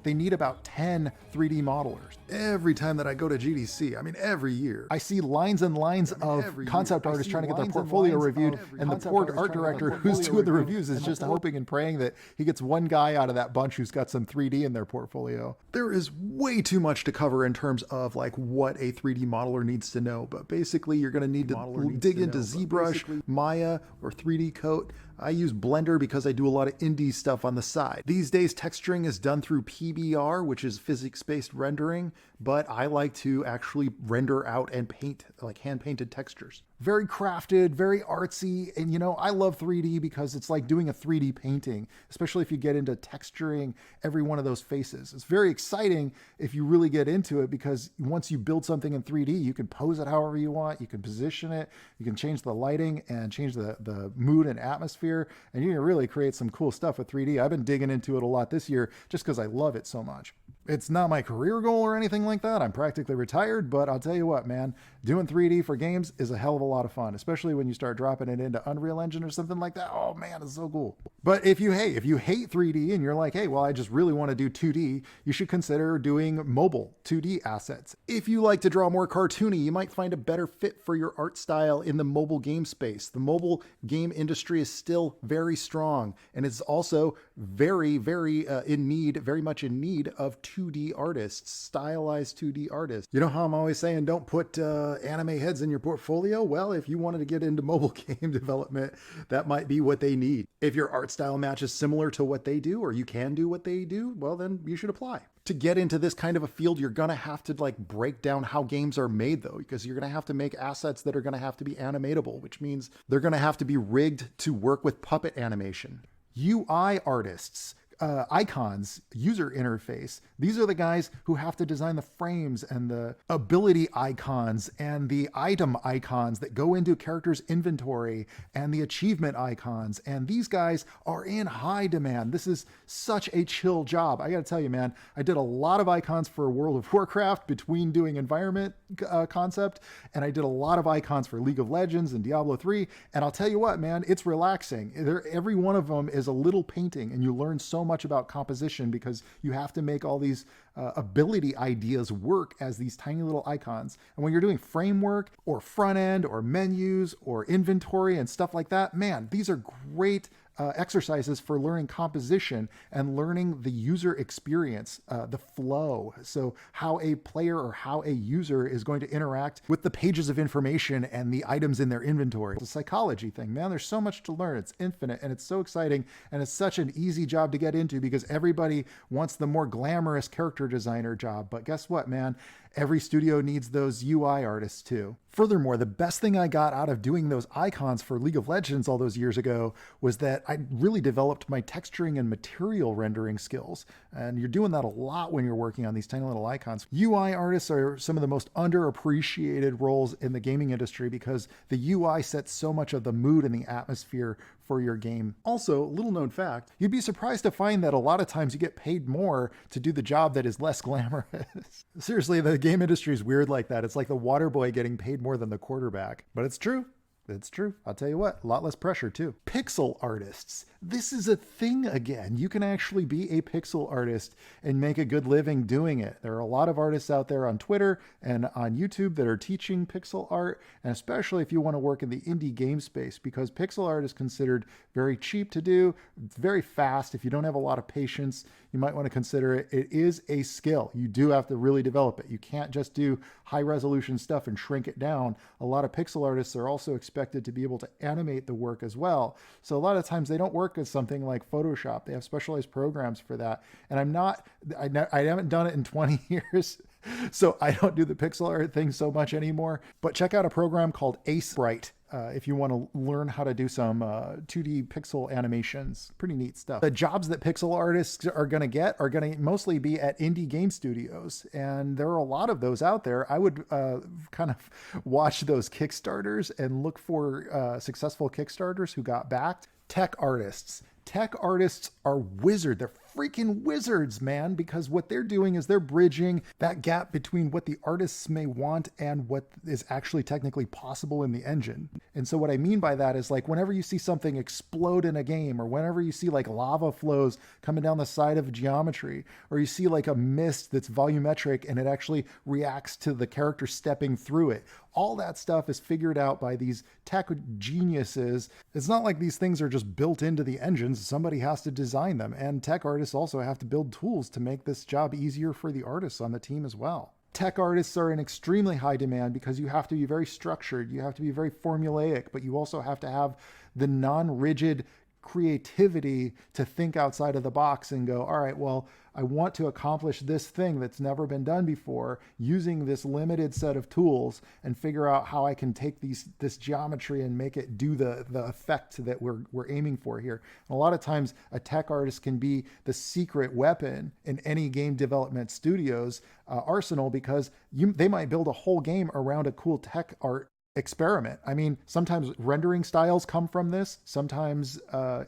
they need about 10 3D modelers. Every time that I go to GDC, I mean, every year, I see lines and lines of concept artists trying to get their portfolio reviewed, and the poor art director who's doing the reviews is just hoping and praying that he gets one guy out of that bunch who's got some 3D in their portfolio. There is way too much to cover in terms of like what a 3D modeler needs to know, but basically you're going to need to dig into ZBrush, Maya, or 3D Coat. I use Blender because I do a lot of indie stuff on the side. These days, texturing is done through PBR, which is physics-based rendering, but I like to actually render out and paint, like hand-painted textures. Very crafted, very artsy, and you know, I love 3D because it's like doing a 3D painting, especially if you get into texturing every one of those faces. It's very exciting if you really get into it, because once you build something in 3D, you can pose it however you want, you can position it, you can change the lighting and change the mood and atmosphere, and you can really create some cool stuff with 3D. I've been digging into it a lot this year just because I love it so much. It's not my career goal or anything like that. I'm practically retired, but I'll tell you what, man, doing 3D for games is a hell of a lot of fun, especially when you start dropping it into Unreal Engine or something like that. Oh man, it's so cool. But if you hate 3D and you're like, hey, well, I just really want to do 2D, you should consider doing mobile 2D assets. If you like to draw more cartoony, you might find a better fit for your art style in the mobile game space. The mobile game industry is still very strong, and it's also very much in need of 2D artists, stylized 2D artists. You know how I'm always saying don't put anime heads in your portfolio? Well, if you wanted to get into mobile game development, that might be what they need. If your art style matches similar to what they do, or you can do what they do, well, then you should apply. To get into this kind of a field, you're going to have to like break down how games are made, though, because you're going to have to make assets that are going to have to be animatable, which means they're going to have to be rigged to work with puppet animation. UI artists, icons, user interface. These are the guys who have to design the frames and the ability icons and the item icons that go into characters' inventory and the achievement icons. And these guys are in high demand. This is such a chill job. I got to tell you, man, I did a lot of icons for World of Warcraft between doing environment concept, and I did a lot of icons for League of Legends and Diablo 3. And I'll tell you what, man, it's relaxing. Every one of them is a little painting, and you learn so much about composition because you have to make all these ability ideas work as these tiny little icons. And when you're doing framework or front end or menus or inventory and stuff like that, man, these are great exercises for learning composition and learning the user experience, the flow. So how a player or how a user is going to interact with the pages of information and the items in their inventory. It's a psychology thing, man. There's so much to learn. It's infinite and it's so exciting. And it's such an easy job to get into because everybody wants the more glamorous character designer job. But guess what, man? Every studio needs those UI artists too. Furthermore, the best thing I got out of doing those icons for League of Legends all those years ago was that I really developed my texturing and material rendering skills. And you're doing that a lot when you're working on these tiny little icons. UI artists are some of the most underappreciated roles in the gaming industry because the UI sets so much of the mood and the atmosphere for your game. Also, little known fact, you'd be surprised to find that a lot of times you get paid more to do the job that is less glamorous. Seriously, the game industry is weird like that. It's like the water boy getting paid more than the quarterback. But it's true. It's true. I'll tell you what, a lot less pressure too. Pixel artists. This is a thing again. You can actually be a pixel artist and make a good living doing it. There are a lot of artists out there on Twitter and on YouTube that are teaching pixel art, and especially if you want to work in the indie game space, because pixel art is considered very cheap to do. It's very fast. If you don't have a lot of patience, you might want to consider it. It is a skill. You do have to really develop it. You can't just do high resolution stuff and shrink it down. A lot of pixel artists are also expected to be able to animate the work as well. So a lot of times they don't work with something like Photoshop. They have specialized programs for that. And I haven't done it in 20 years. So I don't do the pixel art thing so much anymore. But check out a program called Ace Bright. If you want to learn how to do some 2D pixel animations. Pretty neat stuff. The jobs that pixel artists are going to get are going to mostly be at indie game studios. And there are a lot of those out there. I would kind of watch those Kickstarters and look for successful Kickstarters who got backed. Tech artists. Tech artists are wizard. They're freaking wizards, man, because what they're doing is they're bridging that gap between what the artists may want and what is actually technically possible in the engine. And so what I mean by that is, like, whenever you see something explode in a game, or whenever you see like lava flows coming down the side of geometry, or you see like a mist that's volumetric and it actually reacts to the character stepping through it, all that stuff is figured out by these tech geniuses. It's not like these things are just built into the engines. Somebody has to design them, and tech artists also have to build tools to make this job easier for the artists on the team as well. Tech artists are in extremely high demand because you have to be very structured, you have to be very formulaic, but you also have to have the non-rigid creativity to think outside of the box and go, all right, well, I want to accomplish this thing that's never been done before using this limited set of tools, and figure out how I can take this geometry and make it do the effect that we're aiming for here. And a lot of times a tech artist can be the secret weapon in any game development studio's arsenal, because they might build a whole game around a cool tech art experiment. I mean, sometimes rendering styles come from this. Sometimes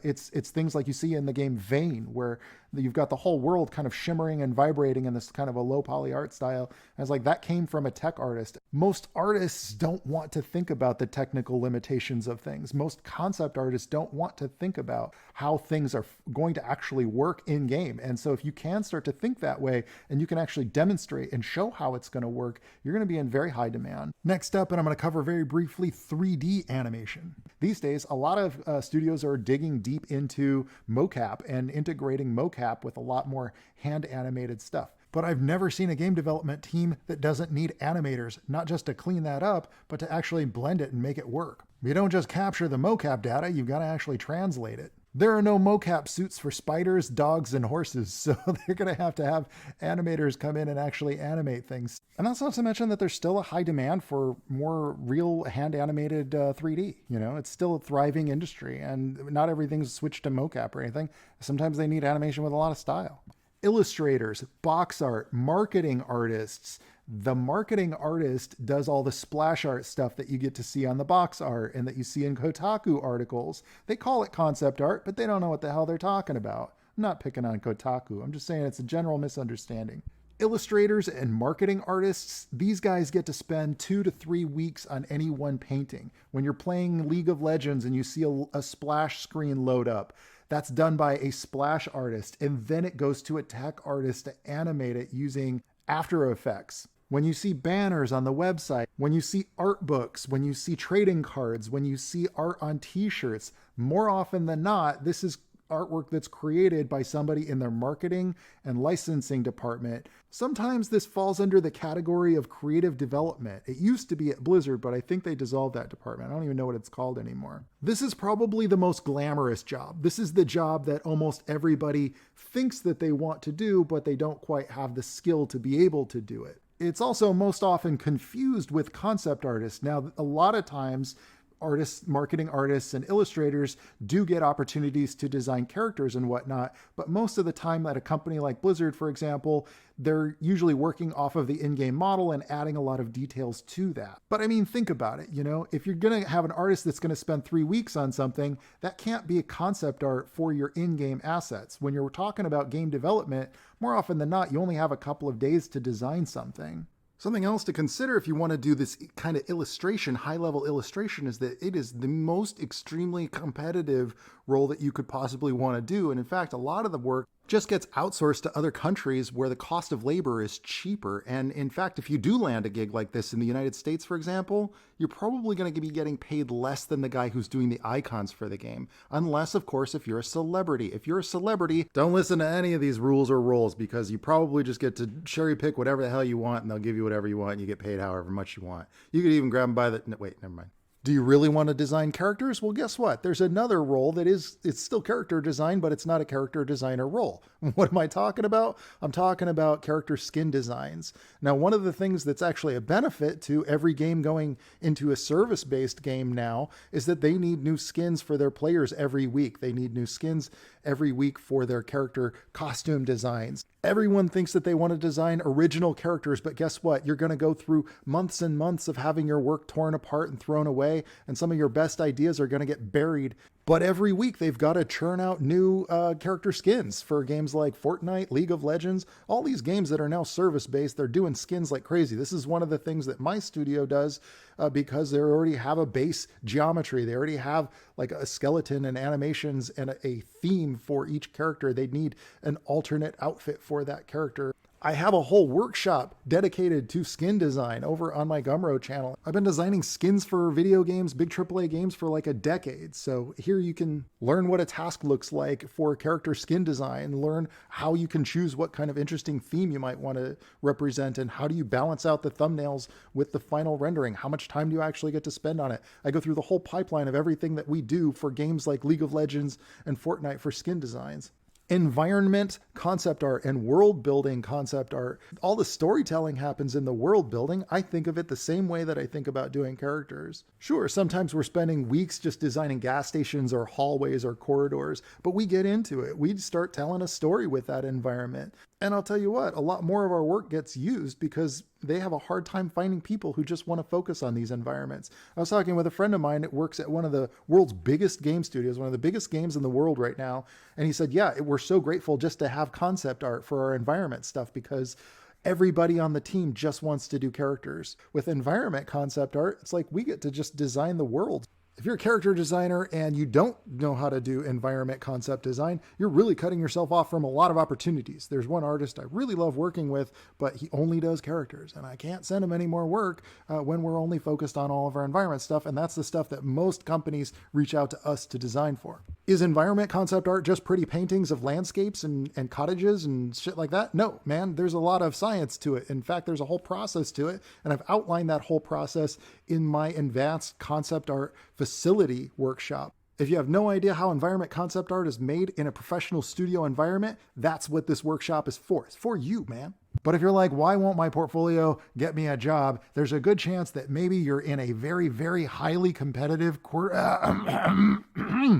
it's things like you see in the game Vane, where you've got the whole world kind of shimmering and vibrating in this kind of a low poly art style. And it's like that came from a tech artist. Most artists don't want to think about the technical limitations of things. Most concept artists don't want to think about how things are going to actually work in game. And so if you can start to think that way, and you can actually demonstrate and show how it's going to work, you're going to be in very high demand. Next up, and I'm going to cover very briefly, 3D animation. These days, a lot of studios are digging deep into mocap and integrating mocap with a lot more hand animated stuff. But I've never seen a game development team that doesn't need animators, not just to clean that up, but to actually blend it and make it work. You don't just capture the mocap data, you've got to actually translate it. There are no mocap suits for spiders, dogs, and horses, so they're going to have animators come in and actually animate things. And that's not to mention that there's still a high demand for more real hand-animated 3D. You know, it's still a thriving industry, and not everything's switched to mocap or anything. Sometimes they need animation with a lot of style. Illustrators, box art, marketing artists. The marketing artist does all the splash art stuff that you get to see on the box art and that you see in Kotaku articles. They call it concept art, but they don't know what the hell they're talking about. I'm not picking on Kotaku. I'm just saying it's a general misunderstanding. Illustrators and marketing artists, these guys get to spend 2 to 3 weeks on any one painting. When you're playing League of Legends and you see a splash screen load up, that's done by a splash artist, and then it goes to a tech artist to animate it using After Effects. When you see banners on the website, when you see art books, when you see trading cards, when you see art on t-shirts, more often than not, this is artwork that's created by somebody in their marketing and licensing department. Sometimes this falls under the category of creative development. It used to be at Blizzard, but I think they dissolved that department. I don't even know what it's called anymore. This is probably the most glamorous job. This is the job that almost everybody thinks that they want to do, but they don't quite have the skill to be able to do it. It's also most often confused with concept artists. Now, a lot of times, artists, marketing artists, and illustrators do get opportunities to design characters and whatnot, but most of the time at a company like Blizzard, for example, they're usually working off of the in-game model and adding a lot of details to that. But I mean, think about it, you know, if you're going to have an artist that's going to spend 3 weeks on something, that can't be a concept art for your in-game assets. When you're talking about game development, more often than not, you only have a couple of days to design something. Something else to consider if you want to do this kind of illustration, high-level illustration, is that it is the most extremely competitive role that you could possibly want to do. And in fact, a lot of the work just gets outsourced to other countries where the cost of labor is cheaper. And in fact, if you do land a gig like this in the United States, for example, you're probably going to be getting paid less than the guy who's doing the icons for the game. Unless, of course, if you're a celebrity. If you're a celebrity, don't listen to any of these rules or roles, because you probably just get to cherry pick whatever the hell you want, and they'll give you whatever you want, and you get paid however much you want. You could even grab them by the... No, wait, never mind. Do you really want to design characters? Well, guess what? There's another role that it's still character design, but it's not a character designer role. What am I talking about? I'm talking about character skin designs. Now, one of the things that's actually a benefit to every game going into a service-based game now is that they need new skins for their players every week. They need new skins every week for their character costume designs. Everyone thinks that they want to design original characters, but guess what? You're going to go through months and months of having your work torn apart and thrown away, and some of your best ideas are going to get buried But every week they've got to churn out new character skins for games like Fortnite, League of Legends, all these games that are now service-based. They're doing skins like crazy. This is one of the things that my studio does because they already have a base geometry. They already have like a skeleton and animations and a theme for each character. They need an alternate outfit for that character. I have a whole workshop dedicated to skin design over on my Gumroad channel. I've been designing skins for video games, big AAA games for like a decade. So here you can learn what a task looks like for character skin design, learn how you can choose what kind of interesting theme you might want to represent, and how do you balance out the thumbnails with the final rendering? How much time do you actually get to spend on it? I go through the whole pipeline of everything that we do for games like League of Legends and Fortnite for skin designs. Environment concept art and world building concept art. All the storytelling happens in the world building. I think of it the same way that I think about doing characters. Sure, sometimes we're spending weeks just designing gas stations or hallways or corridors, but we get into it. We start telling a story with that environment. And I'll tell you what, a lot more of our work gets used because they have a hard time finding people who just want to focus on these environments. I was talking with a friend of mine that works at one of the world's biggest game studios, one of the biggest games in the world right now. And he said, yeah, we're so grateful just to have concept art for our environment stuff because everybody on the team just wants to do characters. With environment concept art, it's like we get to just design the world. If you're a character designer and you don't know how to do environment concept design, you're really cutting yourself off from a lot of opportunities. There's one artist I really love working with, but he only does characters, and I can't send him any more work when we're only focused on all of our environment stuff, and that's the stuff that most companies reach out to us to design for. Is environment concept art just pretty paintings of landscapes and cottages and shit like that? No, man, there's a lot of science to it. In fact, there's a whole process to it, and I've outlined that whole process in my advanced concept art facility workshop. If you have no idea how environment concept art is made in a professional studio environment, that's what this workshop is for. It's for you, man. But if you're like, why won't my portfolio get me a job? There's a good chance that maybe you're in a very, very highly competitive,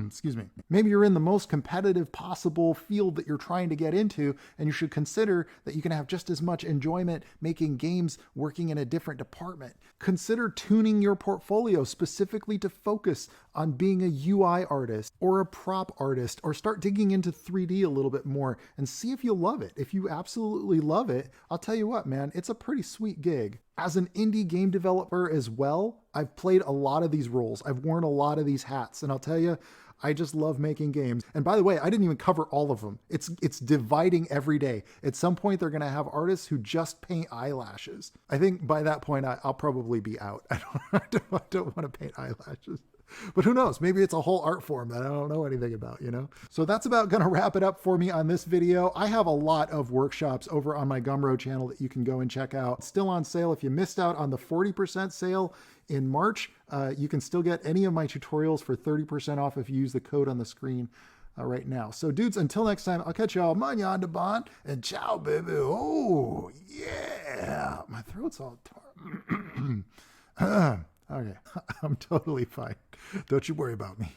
excuse me. Maybe you're in the most competitive possible field that you're trying to get into, and you should consider that you can have just as much enjoyment making games working in a different department. Consider tuning your portfolio specifically to focus on being a UI artist or a prop artist, or start digging into 3D a little bit more and see if you love it. If you absolutely love it, I'll tell you what, man, it's a pretty sweet gig. As an indie game developer as well, I've played a lot of these roles. I've worn a lot of these hats, and I'll tell you, I just love making games. And by the way, I didn't even cover all of them. It's dividing every day. At some point, they're going to have artists who just paint eyelashes. I think by that point, I'll probably be out. I don't want to paint eyelashes. But who knows? Maybe it's a whole art form that I don't know anything about, you know? So that's about going to wrap it up for me on this video. I have a lot of workshops over on my Gumroad channel that you can go and check out. It's still on sale. If you missed out on the 40% sale in March, you can still get any of my tutorials for 30% off if you use the code on the screen right now. So dudes, until next time, I'll catch y'all. Manya de bon and ciao, baby. Oh, yeah. My throat's all torn. Okay, I'm totally fine. Don't you worry about me.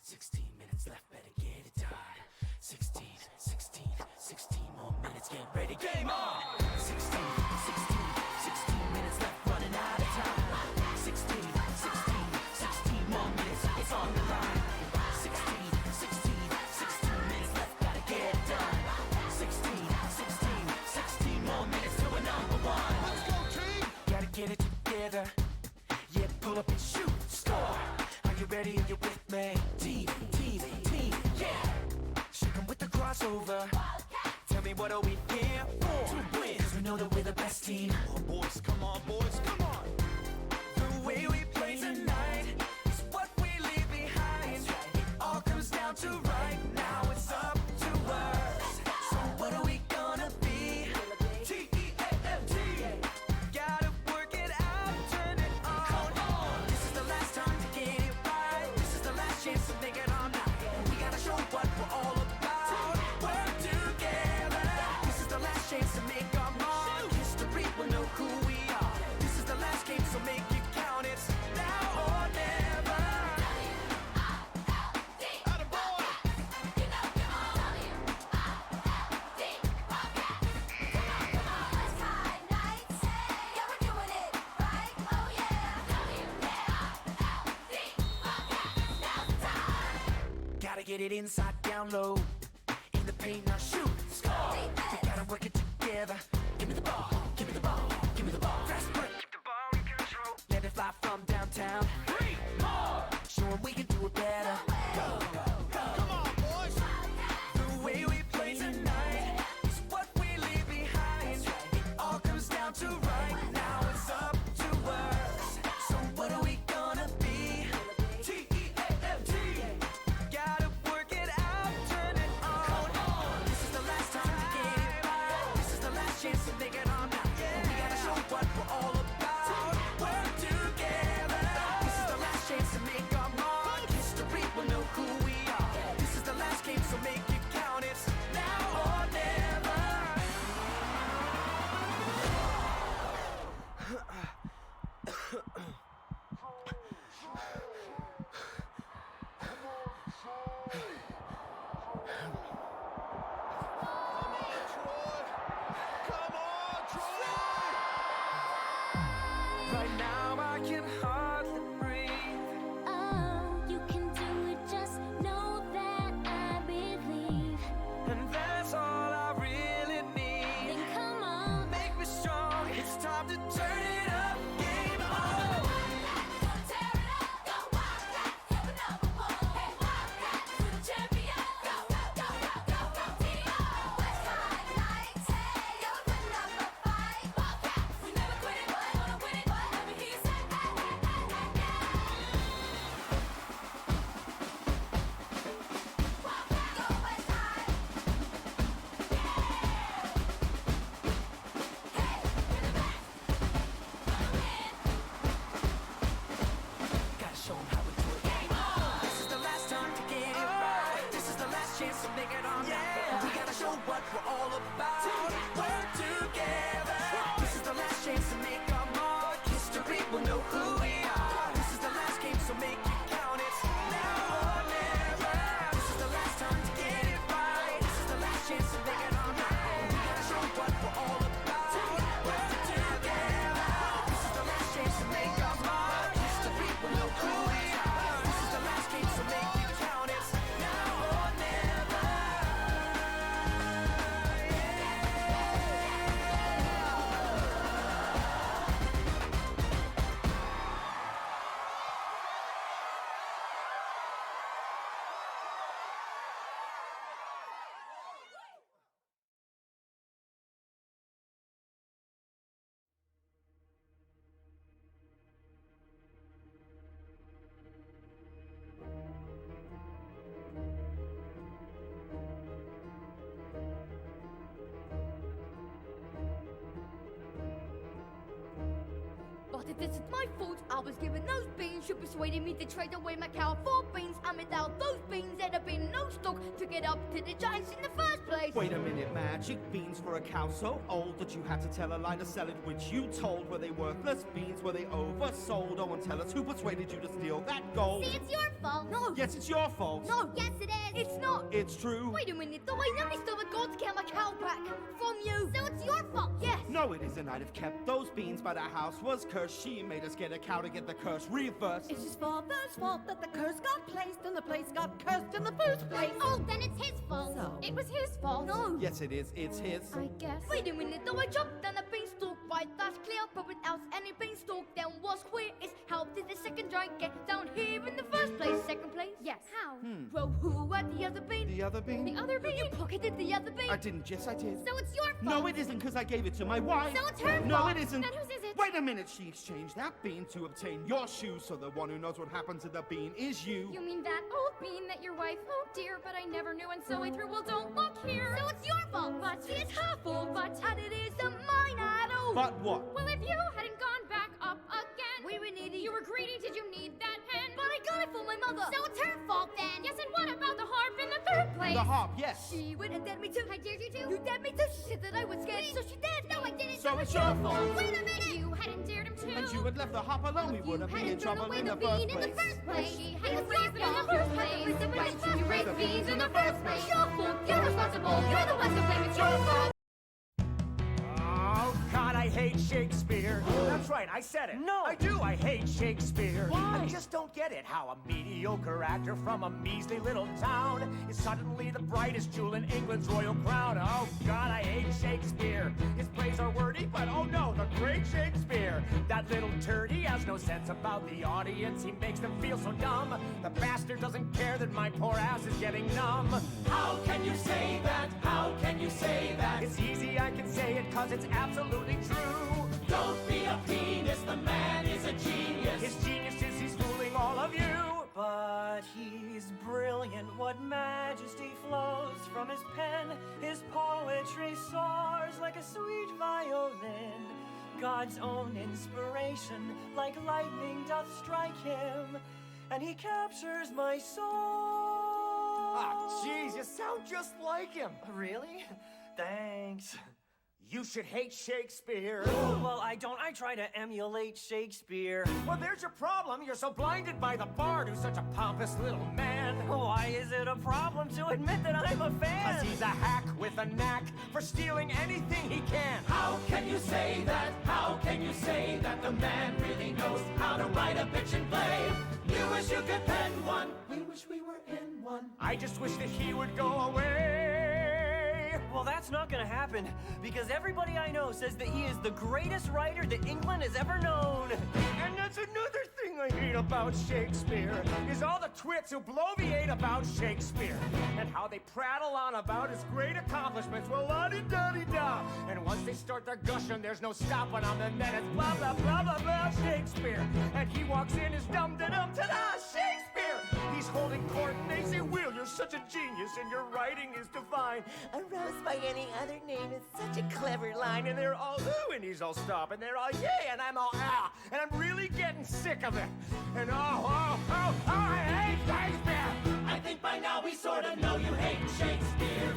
Sixteen minutes left, better get it done. 16 more minutes, get ready, game on! 16 minutes left, running out of time. 16 more minutes, it's on the line. 16 minutes left, gotta get it done. 16 more minutes to a number one. Let's go, team! Gotta get it together. Yeah, pull up and shoot, score. Are you ready? Are you with me? Team, yeah. Shake 'em with the crossover. Tell me what are we here for? To win, 'cause we know that we're the best team. Oh, boys, come on, boys, come on. The way we play tonight is what we leave behind. It all comes down to right now, it's up to us. So what are we gonna be? get it inside down low. In the paint, now shoot, score. We gotta work it together. Give me the ball, give me the ball, give me the ball. Fast break, keep the ball in control. Let it fly from downtown. 3 more. Show 'em we can do it better. Go, go, go. Come on, boys. The way we play tonight is what we leave behind. It all comes down to right now. It's up to us. So what are we gonna be? T-E-A-M-T. Gotta work it out, turn it on. This is the last time to get it right. This is the last chance to make it on now. We gotta show what we're all about. Work together. This is the last chance to make our mark. History will know who we are. This is the last game, so make it count. It's now or never. Right now I can hardly breathe. Oh, you can do it, just know that I believe. And that's all I really need. Then come on. Make me strong. It's time to turn it up. Game on. Tear it up, go Wildcats, you're the number one. Hey Wildcats, you're the champion. Go, go, go, go, go, go, T.O. West Side Knights, hey, you're putting up a fight. Wildcats, we never quit it, but wanna win it. Let me hear you say, hey, hey, hey, hey, yeah. Wildcats, go West Side. Hey, you're the best. Wanna win. Gotta show 'em how we do it. Game on. This is the last time to get it right. This is the last chance to make it on now. We gotta show what we're all about. Work together. This is the last chance to make our mark. History will know who we are. This is the last game, so make it count. It's now or never. This is the last time to get it right. This is the last chance to make it on now. We gotta show what we're all about. Work together. This is the last chance to make our mark. History will know who we are. This is the last game, so make it count. It's now or never. But it isn't my fault I was given those beans. You persuaded me to trade away my cow for beans. And without those beans there'd have been no stock to get up to the giants in the first place. Wait a minute, magic beans for a cow so old that you had to tell a lie to sell it, which you told. Were they worthless beans? Were they oversold? Oh, and tell us who persuaded you to steal that gold. See, it's your fault. No. Yes, it's your fault. No. Yes, it is. It's not. It's true. Wait a minute, though. I never stole a gold to get my cow back from you. So it's your fault. Yes. No, it isn't. I'd have kept those beans, but our house was cursed. She made us get a cow to get the curse reversed. It's his father's fault that the curse got placed and the place got cursed in the first place. Oh, then it's his fault. So- It was his fault. No. Yes, it is. It's his. I guess. Wait a minute, though. I jumped down a beanstalk, right? That's clear. But without any beanstalk, then what's queer is how did the second giant get down here in the first place? Second place? Yes. How? Well, who had the other bean? The other bean? The other bean? You pocketed the other bean. I didn't. Yes, I did. So it's your fault. No, it isn't, because I gave it to my wife. So it's her No, fault. it isn't. Then whose is it? Wait a minute. She exchanged that bean to obtain your shoes, so the one who knows what happened to the bean is you. You mean that old bean that your wife? Oh dear, but I never knew, and so I threw. Well, don't look here. So it's your fault. But it's her fault. But and it isn't mine at all. But what? Well, if you hadn't gone back up again, we were needy. you were greedy. Did you need that pen? But I got it for my mother. So it's her fault then. Yes, and what about the harp in the third place? The harp, yes. She went and dared me to. I dared you to. You dared me to. She said that I was scared, so she did. No, I didn't. So it's your fault. Wait a minute. If you hadn't dared him to. And you had left the harp alone, we wouldn't be in trouble in the first place. She hadn't raised them in the first place. Why did you raise beans in the first place? Your fault. You're responsible. You're the one to blame. It's your fault. Oh, God, I hate Shakespeare. That's right, I said it. No. I do, I hate Shakespeare. Why? just don't get it how a mediocre actor from a measly little town is suddenly the brightest jewel in England's royal crown. Oh God, I hate Shakespeare. His plays are wordy, but oh no, the great Shakespeare. That little turdy has no sense about the audience. He makes them feel so dumb. The bastard doesn't care that my poor ass is getting numb. How can you say that? How can you say that? It's easy, I can say it, cause it's absolutely true. Don't be a penis, the man is a genius. His genius is he's fooling all of you. But he's brilliant, what majesty flows from his pen. His poetry soars like a sweet violin. God's own inspiration, like lightning doth strike him, and he captures my soul. Ah, jeez, you sound just like him. Really? Thanks. You should hate Shakespeare. Well, I don't. I try to emulate Shakespeare. Well, there's your problem. You're so blinded by the bard who's such a pompous little man. Why is it a problem to admit that I'm a fan? 'Cause he's a hack with a knack for stealing anything he can. How can you say that? How can you say that? The man really knows how to write a bitchin' play. You wish you could pen one. We wish we were in one. I just wish that he would go away. Well, that's not gonna happen, because everybody I know says that he is the greatest writer that England has ever known. And that's another thing I hate about Shakespeare, is all the twits who bloviate about Shakespeare, and how they prattle on about his great accomplishments. Well, la-di-da-di-da. And once they start their gushing, there's no stopping them, and then it's blah, blah, blah, blah, blah, Shakespeare. And he walks in as dum-da-dum, ta-da, Shakespeare. He's holding court, and they say, Will, you're such a genius, and your writing is divine. A rose by any other name is such a clever line. And they're all ooh, and he's all stop, and they're all yay, and I'm all ah. And I'm really getting sick of it. And I hate Shakespeare. I think by now we sort of know you hate Shakespeare.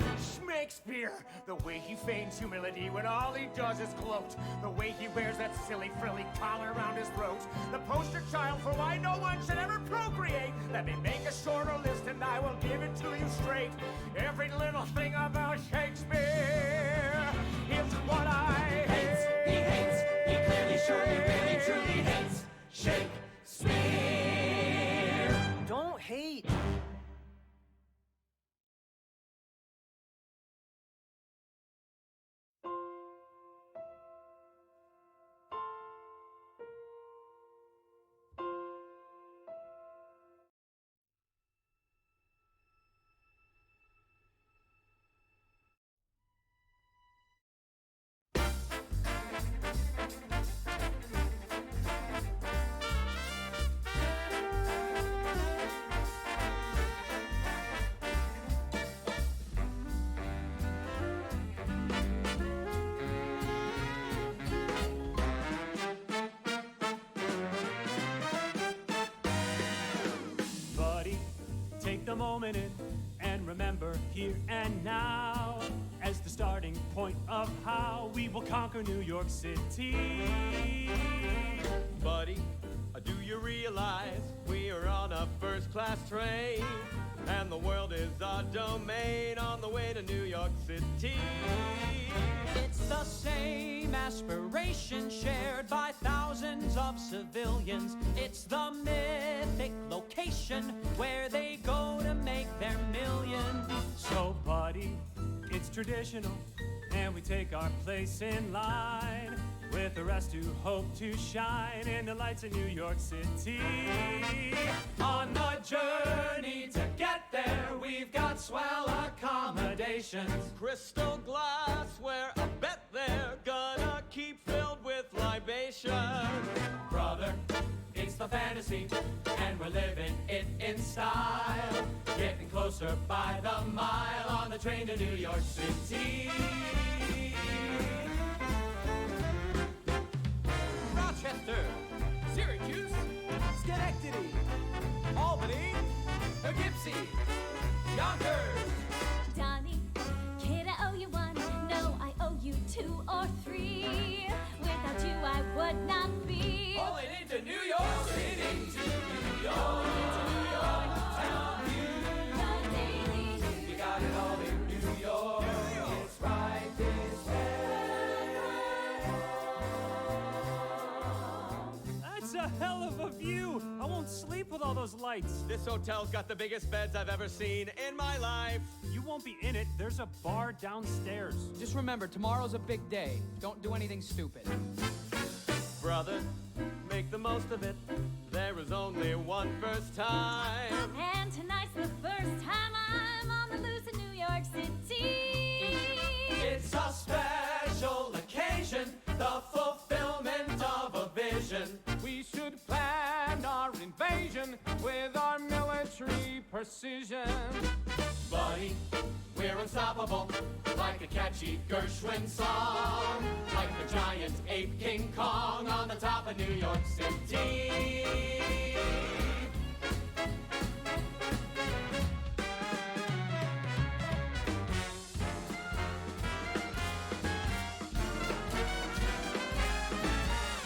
Shakespeare, the way he feigns humility when all he does is gloat, the way he wears that silly frilly collar around his throat, the poster child for why no one should ever procreate. Let me make a shorter list and I will give it to you straight. Every little thing about Shakespeare is what I hate. He hates, he clearly, surely, really, truly hates Shakespeare. Don't hate. Take the moment in and remember here and now as the starting point of how we will conquer New York City. Buddy, do you realize we are on a first-class train and the world is our domain on the way to New York City? It's the same aspiration shared by thousands of civilians. It's the mythic location where they go to make their millions. So, buddy, it's traditional, and we take our place in line with the rest who hope to shine in the lights of New York City. On the journey to get there, we've got swell accommodations. Crystal glass where I bet they're gonna keep filled with libations. Brother, it's the fantasy, and we're living it in style. Getting closer by the mile on the train to New York City. Rochester, Syracuse, Schenectady, Albany, Poughkeepsie, Yonkers. Donnie, kid, I owe you one. No, I owe you 2 or 3. Without you, I would not be. Pulling into New York City, to New York, town The Daily News. You got it all in New York. It's right this way. That's a hell of a view. view. I won't sleep with all those lights. This hotel's got the biggest beds I've ever seen in my life. You won't be in it. There's a bar downstairs. Just remember, tomorrow's a big day. Don't do anything stupid. Brother, make the most of it. There is only one first time. And tonight's the first time I'm on the loose in New York City. It's a special occasion, the fulfillment of a vision. We should plan our invasion with our military precision. Buddy, we're unstoppable, like a catchy Gershwin song, like the giant ape King Kong on the top of New York City.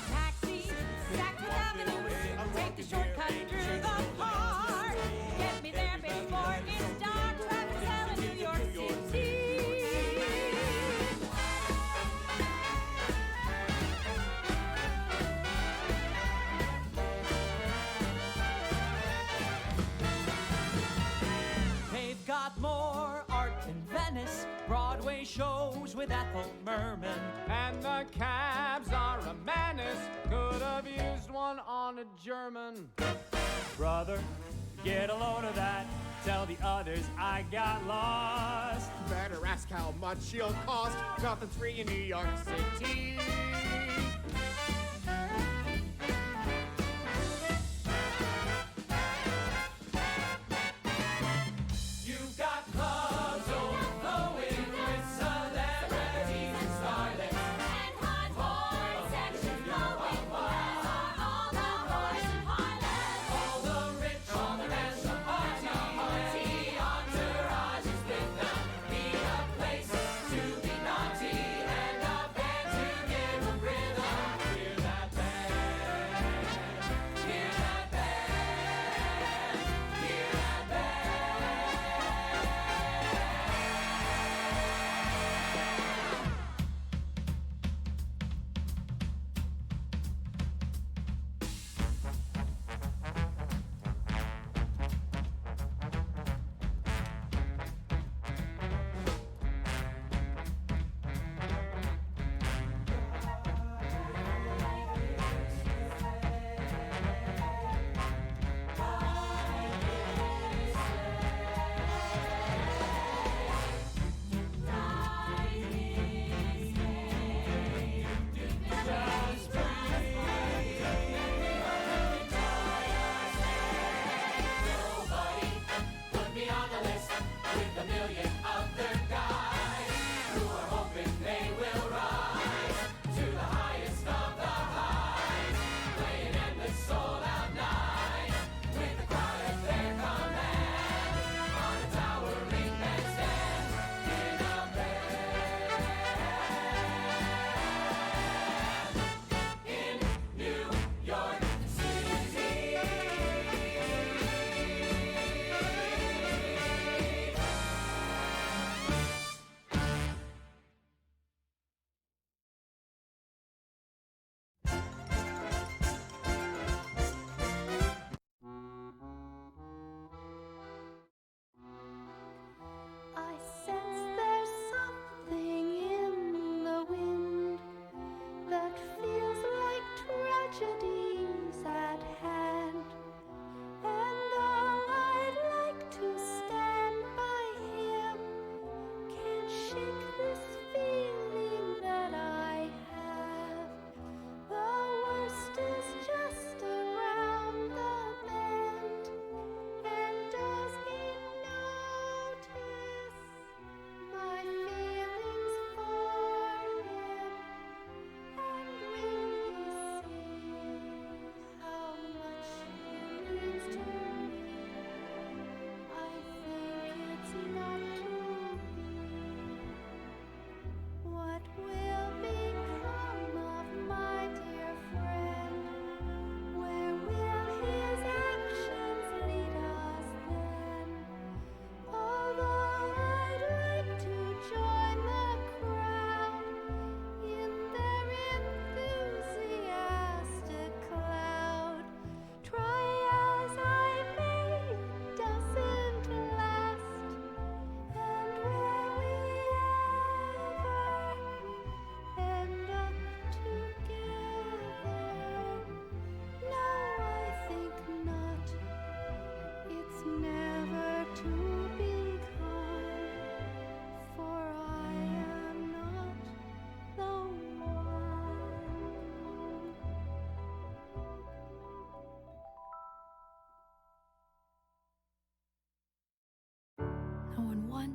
Taxi, Sacred Avenue, take the shortcut through the park. Get me there before it's dark. Traffic's hell in New York City. They've got more art than Venice, Broadway shows with Ethel Merman. And the cabs are a menace. Could have used one on a German. Brother, get a load of that. Tell the others I got lost. Better ask how much she'll cost. Nothing's free in New York City. You've got clubs overflowing with celebrities and starlets. And hot porn section going, as are all the whores and harlots. All the rich, all the rest, the party entourages with them. Be a place to be naughty and a band to give a rhythm.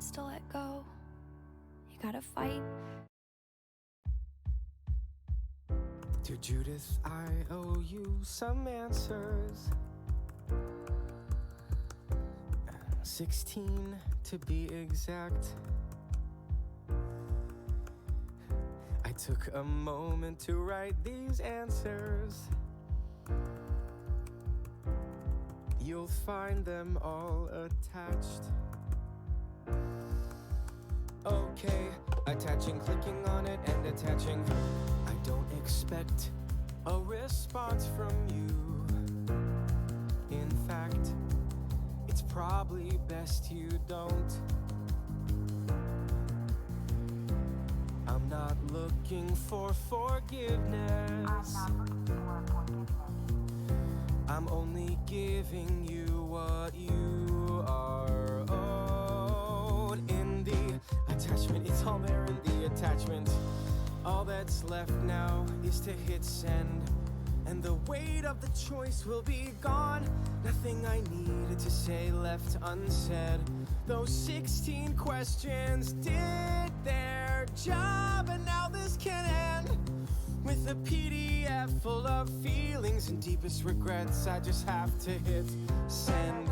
wants to let go. You gotta fight. Dear Judith, I owe you some answers. 16 to be exact. I took a moment to write these answers. You'll find them all attached. Okay, attaching, clicking on it and attaching. I don't expect a response from you. In fact, it's probably best you don't. I'm not looking for forgiveness. I'm only giving you what you are owed. In the attachment, it's all there in the attachment. All that's left now is to hit send, and the weight of the choice will be gone. Nothing I needed to say left unsaid. Those 16 questions did their job, and now this can end with a PDF full of feelings and deepest regrets. I just have to hit send.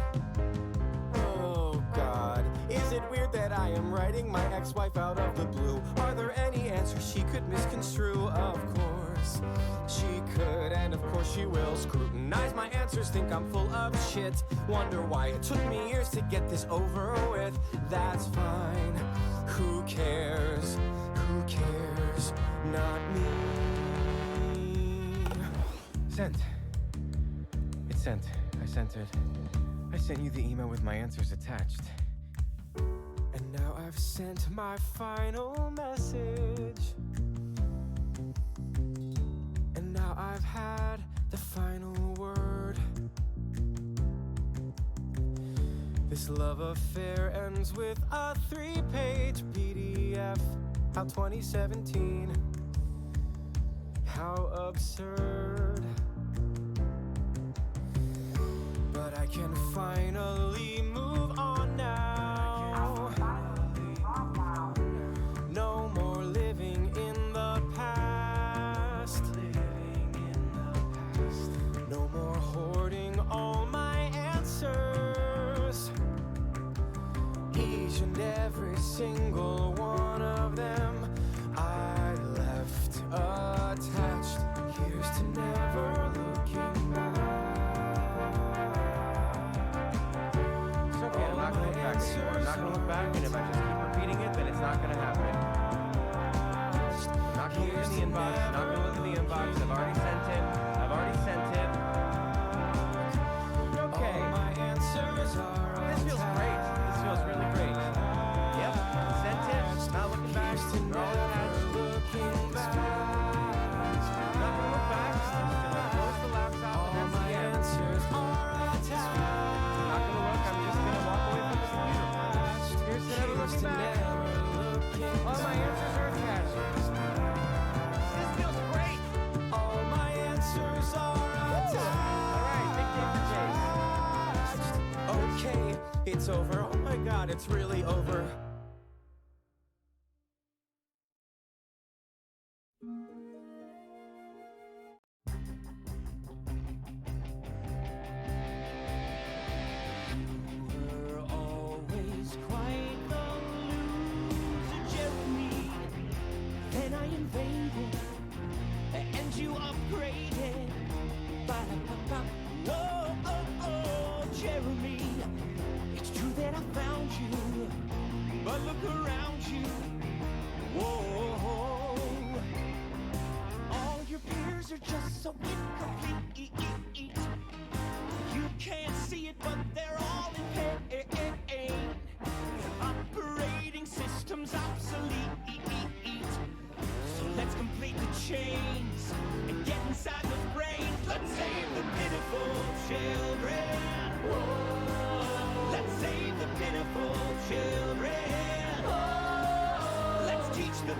Oh God, is it weird that I am writing my ex-wife out of the blue? Are there any answers she could misconstrue? Of course she could, and of course she will. Scrutinize my answers, think I'm full of shit. Wonder why it took me years to get this over with. That's fine, who cares? Who cares? Not me. Sent. It's sent. I sent it. I sent you the email with my answers attached. And now I've sent my final message. And now I've had the final word. This love affair ends with a 3-page PDF. How 2017. How absurd. But I can finally move on now. No more living in the past. No more hoarding all my answers. Each and every single one of them I left attached. Here's to never looking back. It's okay, I'm not gonna look back anymore. I'm not gonna look back, and if I just keep repeating it, then it's not gonna happen. I'm not gonna look in the inbox, I'm not gonna look in the inbox. I've already sent it. I've already sent it. Okay. This feels great. This feels really great. Yep, sent it. Not looking back. They're all attached. Not gonna look back. Just gonna close the laptop and that's the end. Not gonna look. I'm just gonna walk away from this computer. Here's to never looking back. All my answers are attached. This feels great. All my answers are attached. All right, big day for Chase. Okay, it's over. Oh my God, it's really over. You're always quite the loser, Jeremy. Then I invaded, and you upgraded. Ba-da-ba-ba. Whoa, oh, oh, Jeremy. It's true that I found you, but look around you. Whoa, all your peers are just so incomplete. You can't see it, but they're all in pain. Operating systems obsolete. So let's complete the chains and get inside the brains. Let's save the pitiful children. Let's save the pitiful children. Let's teach the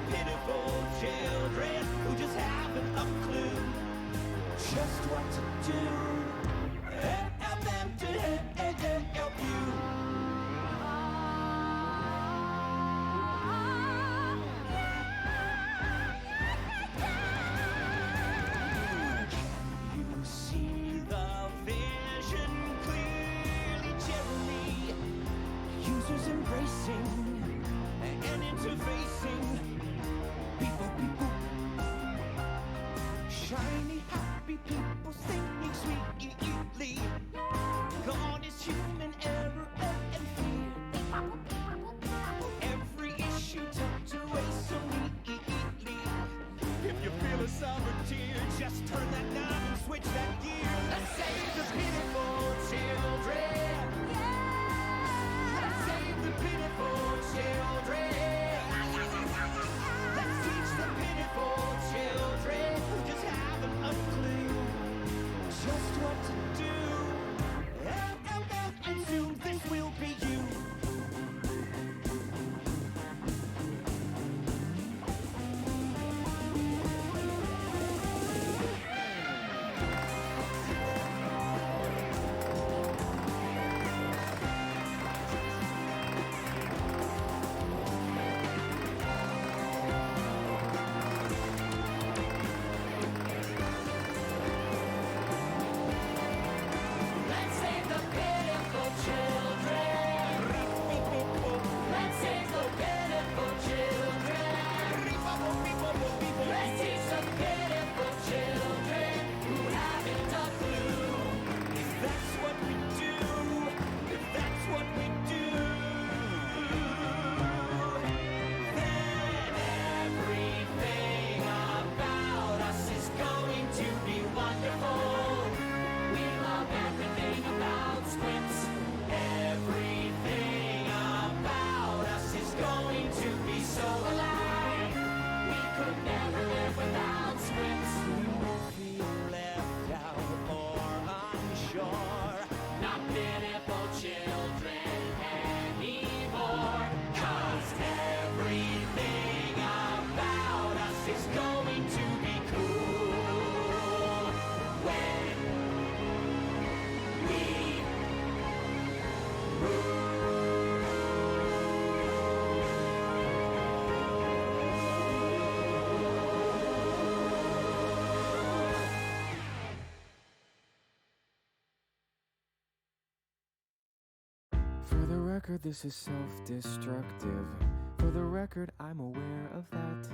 simple children anymore. 'Cause everything about us is going to be cool when we For the record, this is self-destructive. For the record, I'm aware of that.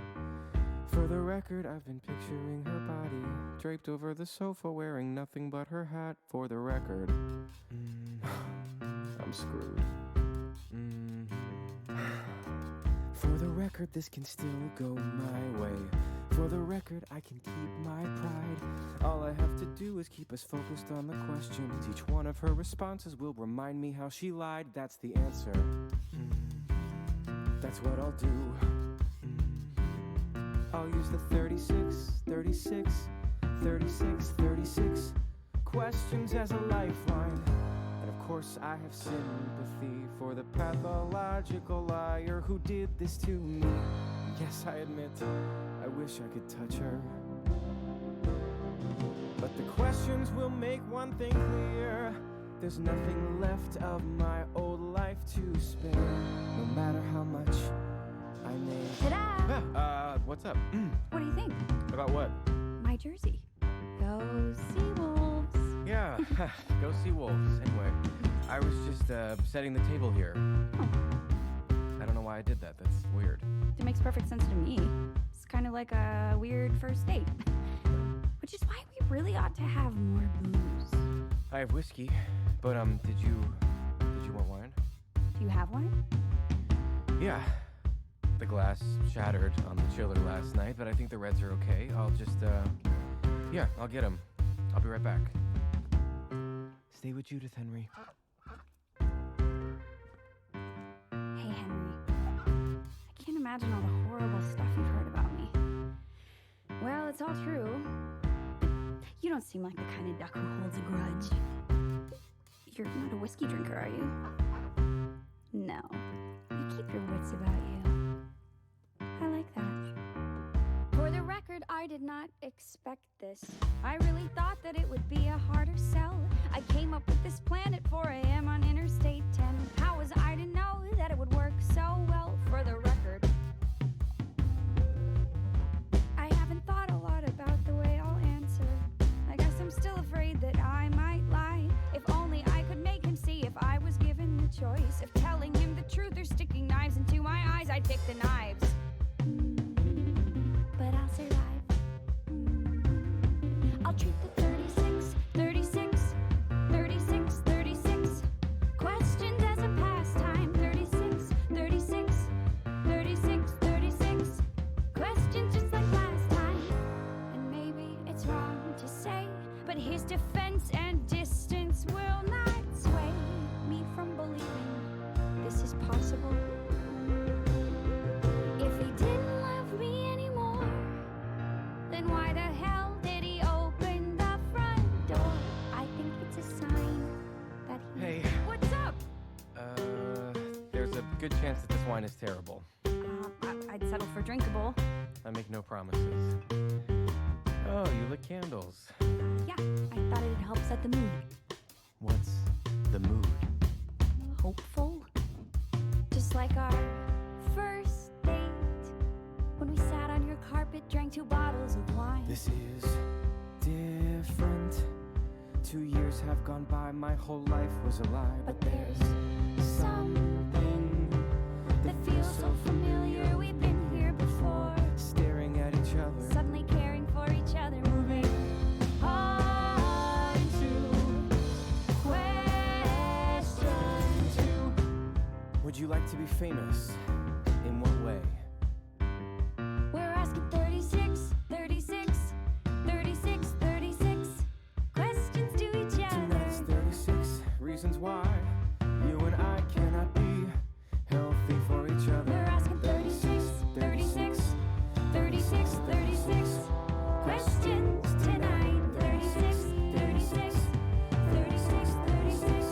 For the record, I've been picturing her body draped over the sofa wearing nothing but her hat. For the record, I'm screwed. For the record, this can still go my way. For the record, I can keep my pride. All I have to do is keep us focused on the questions. Each one of her responses will remind me how she lied. That's the answer. That's what I'll do. I'll use the 36, 36, 36, 36 questions as a lifeline. And of course I have sympathy for the pathological liar who did this to me. Yes, I admit, I wish I could touch her. But the questions will make one thing clear. There's nothing left of my old life to spare. No matter how much I may. Ta-da! What's up? What do you think? About what? My jersey. Go Seawolves. Yeah, go see wolves. Anyway, I was just setting the table here. I don't know why I did that. That's weird. It makes perfect sense to me. It's kind of like a weird first date. Which is why we really ought to have more booze. I have whiskey, but did you want wine? Do you have wine? Yeah. The glass shattered on the chiller last night, but I think the reds are okay. I'll just yeah, I'll get them. I'll be right back. Stay with Judith, Henry. Hey, Henry. I can't imagine all the horrible stuff you've heard about me. Well, it's all true. You don't seem like the kind of duck who holds a grudge. You're not a whiskey drinker, are you? No. You keep your wits about you. I like that. For the record, I did not expect this. I really thought that it would be a harder sell. I came up with this plan at 4 a.m. on Interstate 10. How was I to know that it would work so well? For the record, I haven't thought a lot about the way I'll answer. I guess I'm still afraid that I might lie. If only I could make him see if I was given the choice of telling him the truth or sticking knives into my eyes, I'd pick the knives. But I'll survive. I'll treat the 36, 36, 36, 36 questions as a pastime. 36, 36, 36, 36 questions just like last time. And maybe it's wrong to say, but his defense and distance will not sway me from believing this is possible. If he didn't love me anymore, then why the hell did he open the front door? I think it's a sign that he... Hey. What's up? There's a good chance that this wine is terrible. I'd settle for drinkable. I make no promises. Oh, you lit candles. Yeah, I thought it'd help set the mood. What's the mood? Hopeful. Just like our first date, when we sat on your carpet, drank 2 bottles of wine. This is different. 2 years have gone by, my whole life was a lie. But there's something that feels so familiar. We've been here before. Staring at each other. Suddenly caring for each other. Moving on to question 2. Would you like to be famous? In what way? We're asking 36, 36, 36, 36 questions to each other. Tonight's 36 reasons why you and I cannot be healthy for each other. We're asking 36, 36, 36, 36 questions tonight. 36, 36, 36, 36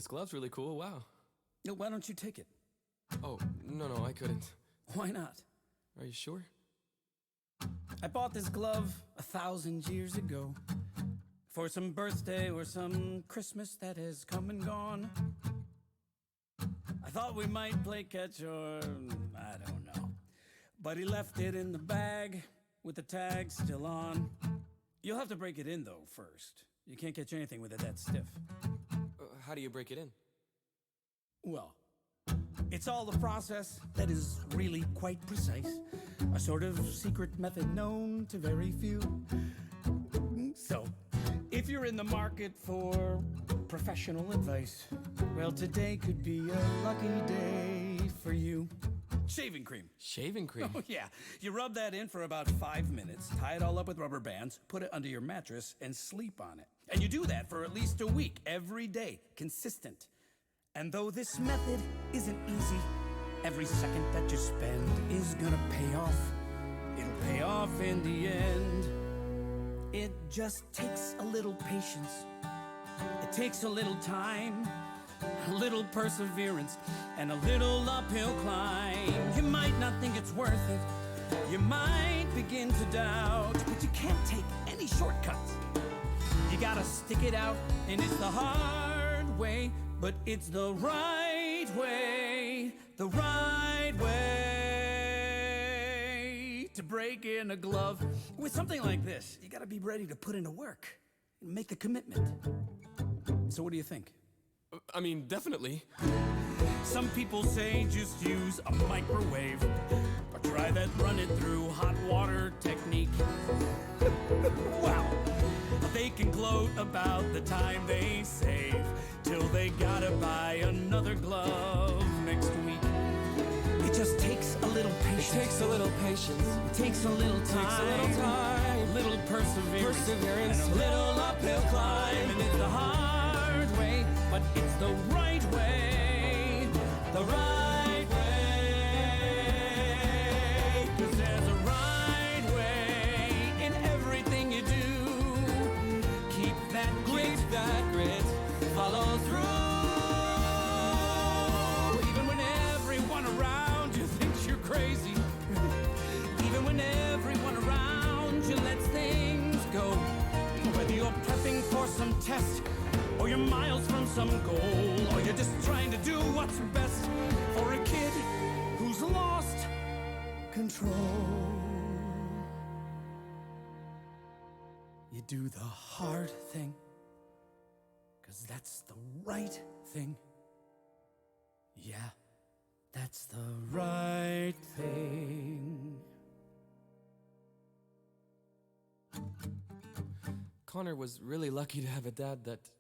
glove's really cool, wow. No, why don't you take it? Oh, no, I couldn't. Why not? Are you sure? I bought this glove 1,000 years ago for some birthday or some Christmas that has come and gone. I thought we might play catch or I don't know. But he left it in the bag with the tag still on. You'll have to break it in though first. You can't catch anything with it that stiff. How do you break it in? Well, it's all the process that is really quite precise. A sort of secret method known to very few. So, if you're in the market for professional advice, well, today could be a lucky day for you. Shaving cream. Shaving cream? Oh, yeah. You rub that in for about 5 minutes, tie it all up with rubber bands, put it under your mattress, and sleep on it. And you do that for at least a week, every day, consistent. And though this method isn't easy, every second that you spend is gonna pay off. It'll pay off in the end. It just takes a little patience. It takes a little time, a little perseverance, and a little uphill climb. You might not think it's worth it. You might begin to doubt, but you can't take any shortcuts. You gotta stick it out, and it's the hard way, but it's the right way, the right way to break in a glove. With something like this, you gotta be ready to put in the work and make the commitment. So what do you think? I mean, definitely. Some people say just use a microwave, or try that run it through hot water technique. Wow. They can gloat about the time they save till they gotta buy another glove next week. It just takes a little patience. It takes a little patience. It takes a little time. Takes a little time. A little perseverance. Perseverance. And a little uphill climb. And it's the hard way, but it's the right way. The right way. 'Cause there's a right way in everything you do. Keep that grit, follow through. Even when everyone around you thinks you're crazy. Even when everyone around you lets things go. Whether you're prepping for some test, or you're miles from some goal, or you're just trying to do what's best for a kid who's lost control. You do the hard thing, 'cause that's the right thing. Yeah, that's the right thing. Connor was really lucky to have a dad that,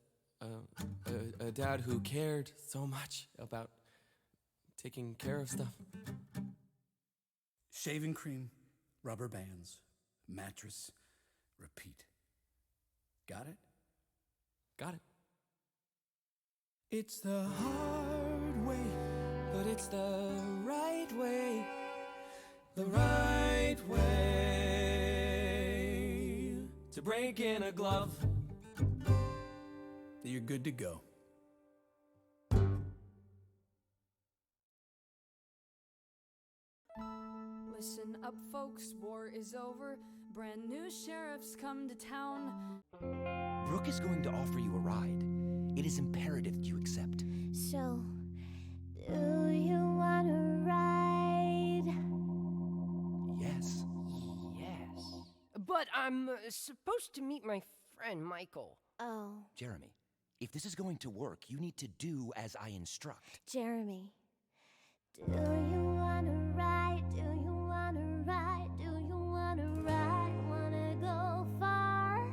a dad who cared so much about taking care of stuff. Shaving cream, rubber bands, mattress, repeat. Got it? Got it. It's the hard way, but it's the right way. the right way to break in a glove. You're good to go. Listen up, folks, war is over. Brand new sheriffs come to town. Brooke is going to offer you a ride. It is imperative that you accept. So, do you want to ride? Yes. Yes. But I'm supposed to meet my friend Michael. Oh. Jeremy, if this is going to work, you need to do as I instruct. Jeremy, do you want to ride? Do you want to ride? Do you want to ride? Wanna go far?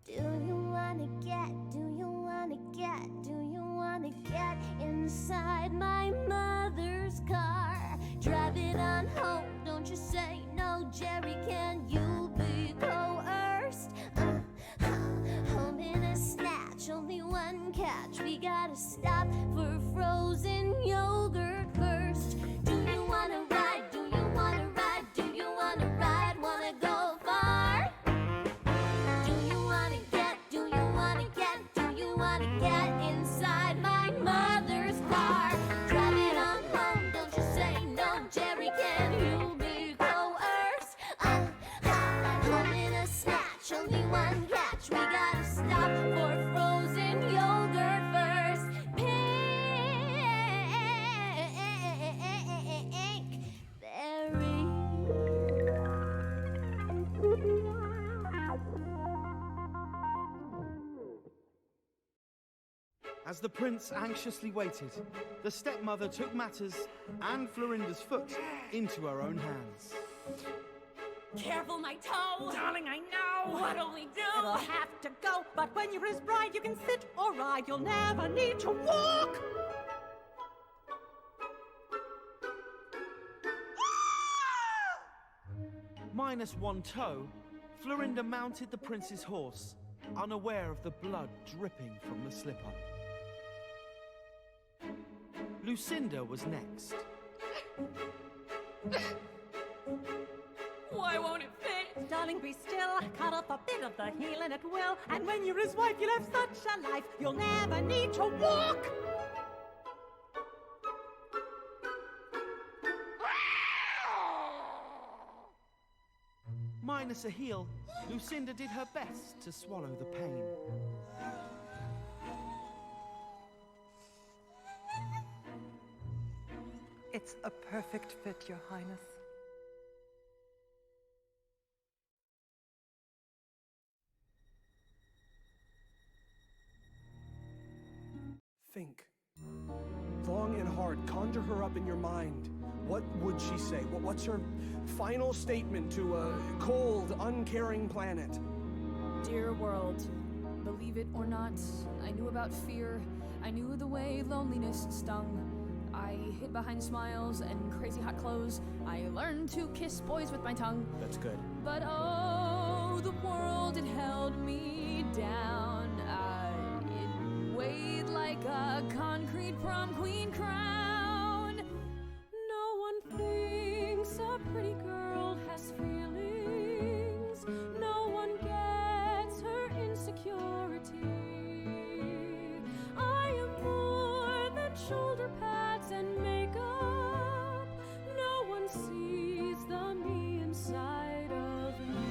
Do you want to get? Do you want to get? Do you want to get inside my mother's car? Drive it on home, don't you say no, Jerry, can you be coerced? Home in a snatch, only one catch. We gotta stop for frozen yogurt first. Do you wanna ride? Do you wanna ride? Do you wanna ride? Wanna go far? Do you wanna get? Do you wanna get? Do you wanna get As the prince anxiously waited, the stepmother took matters and Florinda's foot into her own hands. Careful, my toe! Darling, I know! What'll we do? It'll have to go, but when you're his bride, you can sit or ride. You'll never need to walk! Minus one toe, Florinda mounted the prince's horse, unaware of the blood dripping from the slipper. Lucinda was next. Why won't it fit? Darling, be still. Cut off a bit of the healing at will. And when you're his wife, you'll have such a life. You'll never need to walk! Minus a heel, Lucinda did her best to swallow the pain. It's a perfect fit, Your Highness. Think. Long and hard. Conjure her up in your mind. What would she say? What's her final statement to a cold, uncaring planet? Dear world, believe it or not, I knew about fear. I knew the way loneliness stung. I hid behind smiles and crazy hot clothes. I learned to kiss boys with my tongue. That's good. But oh, the world, it held me down. It weighed like a concrete prom queen crown. No one thinks a pretty girl has feelings. No one gets her insecurity. I am more than shoulder pads and makeup. No one sees the me inside of me.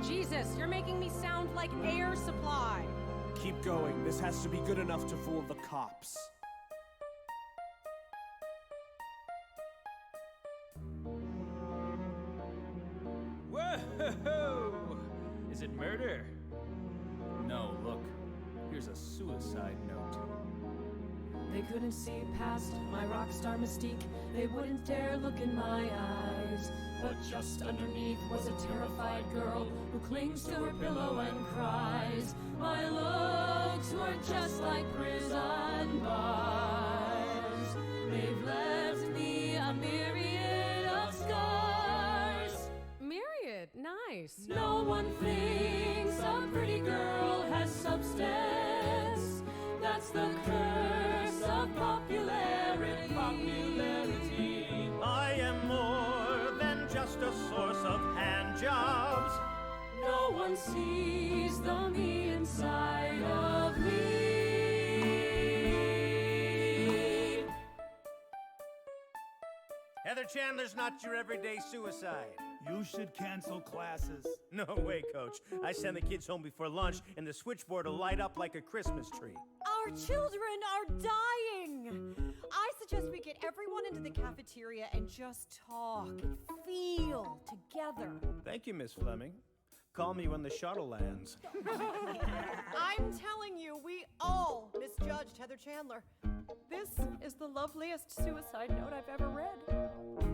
Jesus, you're making me sound like Air Supply. Keep going. This has to be good enough to fool the cops. Whoa! Is it murder? No, look. Here's a suicide note. They couldn't see past my rock star mystique. They wouldn't dare look in my eyes. But just underneath was a terrified girl who clings to her pillow and cries. My looks were just like prison bars. They've left me a myriad of scars. Myriad, nice. No one thinks a pretty girl has substance. That's the curse of popularity. I am more than just a source of hand jobs. No one sees the me inside of me. Heather Chandler's not your everyday suicide. You should cancel classes. No way, Coach. I send the kids home before lunch, and the switchboard will light up like a Christmas tree. Our children are dying. I suggest we get everyone into the cafeteria and just talk and feel together. Thank you, Miss Fleming. Call me when the shuttle lands. I'm telling you, we all misjudged Heather Chandler. This is the loveliest suicide note I've ever read.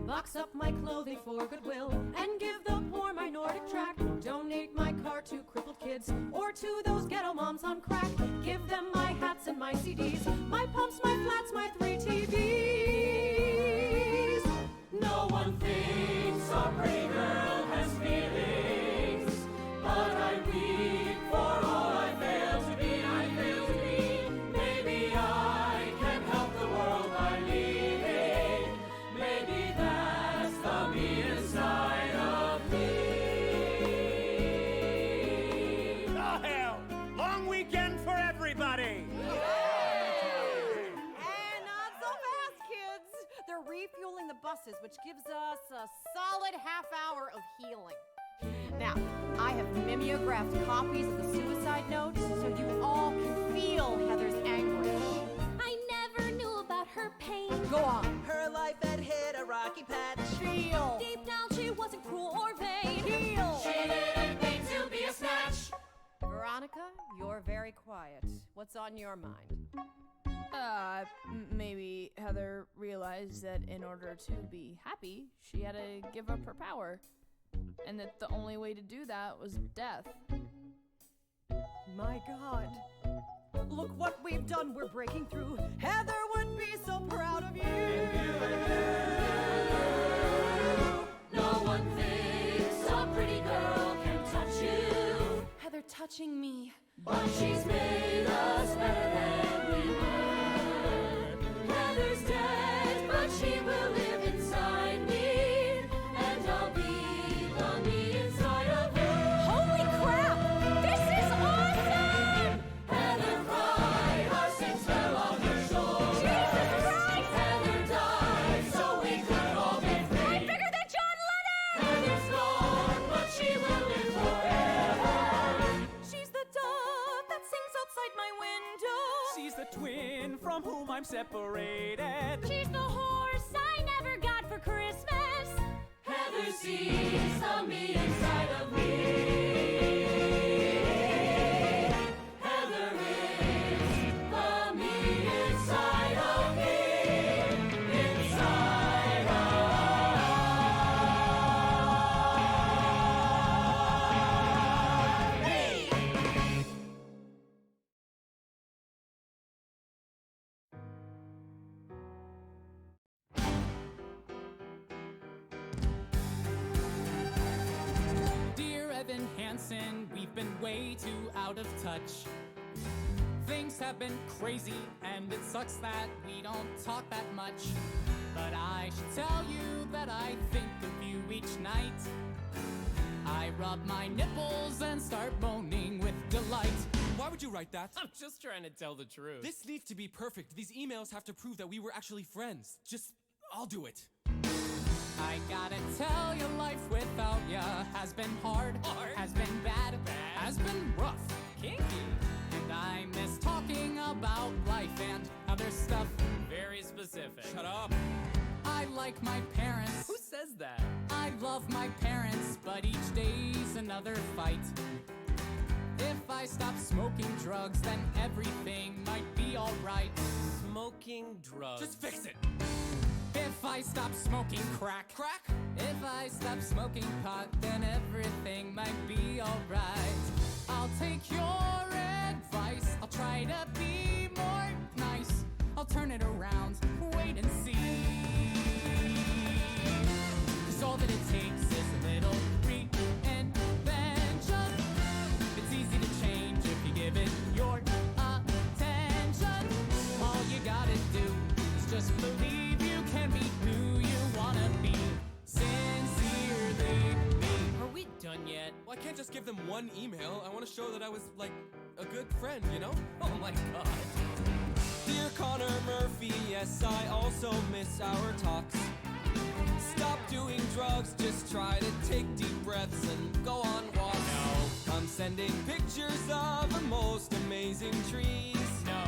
Box up my clothing for goodwill and give the poor my Nordic track. Donate my car to crippled kids or to those ghetto moms on crack. Give them my hats and my CDs, my pumps, my flats, my 3 TVs. No one thinks a pretty girl has feelings, but I weep for all I fail to be. I fail to be. Maybe I can help the world by leaving. Maybe that's the me inside of me. Oh, hell! Long weekend for everybody! And not so fast, kids. They're refueling the buses, which gives us a solid half hour of healing. Now, I have mimeographed copies of the suicide notes so you all can feel Heather's anguish. I never knew about her pain. Go on. Her life had hit a rocky patch. Feel. Deep down, she wasn't cruel or vain. Heal. She didn't mean to be a snatch. Veronica, you're very quiet. What What's on your mind? Maybe Heather realized that in order to be happy, she had to give up her power. And that the only way to do that was death. My God. Look what we've done. We're breaking through. Heather would be so proud of you. No one thinks a pretty girl can touch you. Heather touching me. But she's made us better than we were. Heather's dead, but she will live inside me. And I'll be the me inside of her. Holy crap! This is awesome! Heather cried, our sins fell on her shoulders. Jesus Christ! Heather died, so we could all be free. I'm bigger than John Lennon! Heather's gone, but she will live forever. She's the dove that sings outside my window. She's the twin from whom I'm separated. She's the horse I never got for Christmas. Heather sees the me inside of me. Heather is the me inside of me. Inside of me. Dear Evan Hansen, we've been way too out of touch. Things have been crazy, and it sucks that we don't talk that much. But I should tell you that I think of you each night. I rub my nipples and start moaning with delight. Why would you write that? I'm just trying to tell the truth. This needs to be perfect. These emails have to prove that we were actually friends. I'll do it. I gotta tell you, life without ya has been hard, has been bad, has been rough, kinky. And I miss talking about life and other stuff. Very specific. Shut up. I like my parents. Who says that? I love my parents, but each day's another fight. If I stop smoking drugs, then everything might be alright. Smoking drugs. Just fix it. If I stop smoking crack. If I stop smoking pot, then everything might be alright. I'll take your advice. I'll try to be more nice. I'll turn it around. Wait and see. 'Cause all that it takes is a little reinvention. It's easy to change if you give it your attention. All you gotta do is just believe you can be who you wanna be. Sincerely me. Are we done yet? Well, I can't just give them one email. I want to show that I was, like, a good friend, you know? Oh my God. Dear Connor Murphy, yes, I also miss our talks. Stop doing drugs, just try to take deep breaths and go on walks. No. I'm sending pictures of the most amazing trees. No.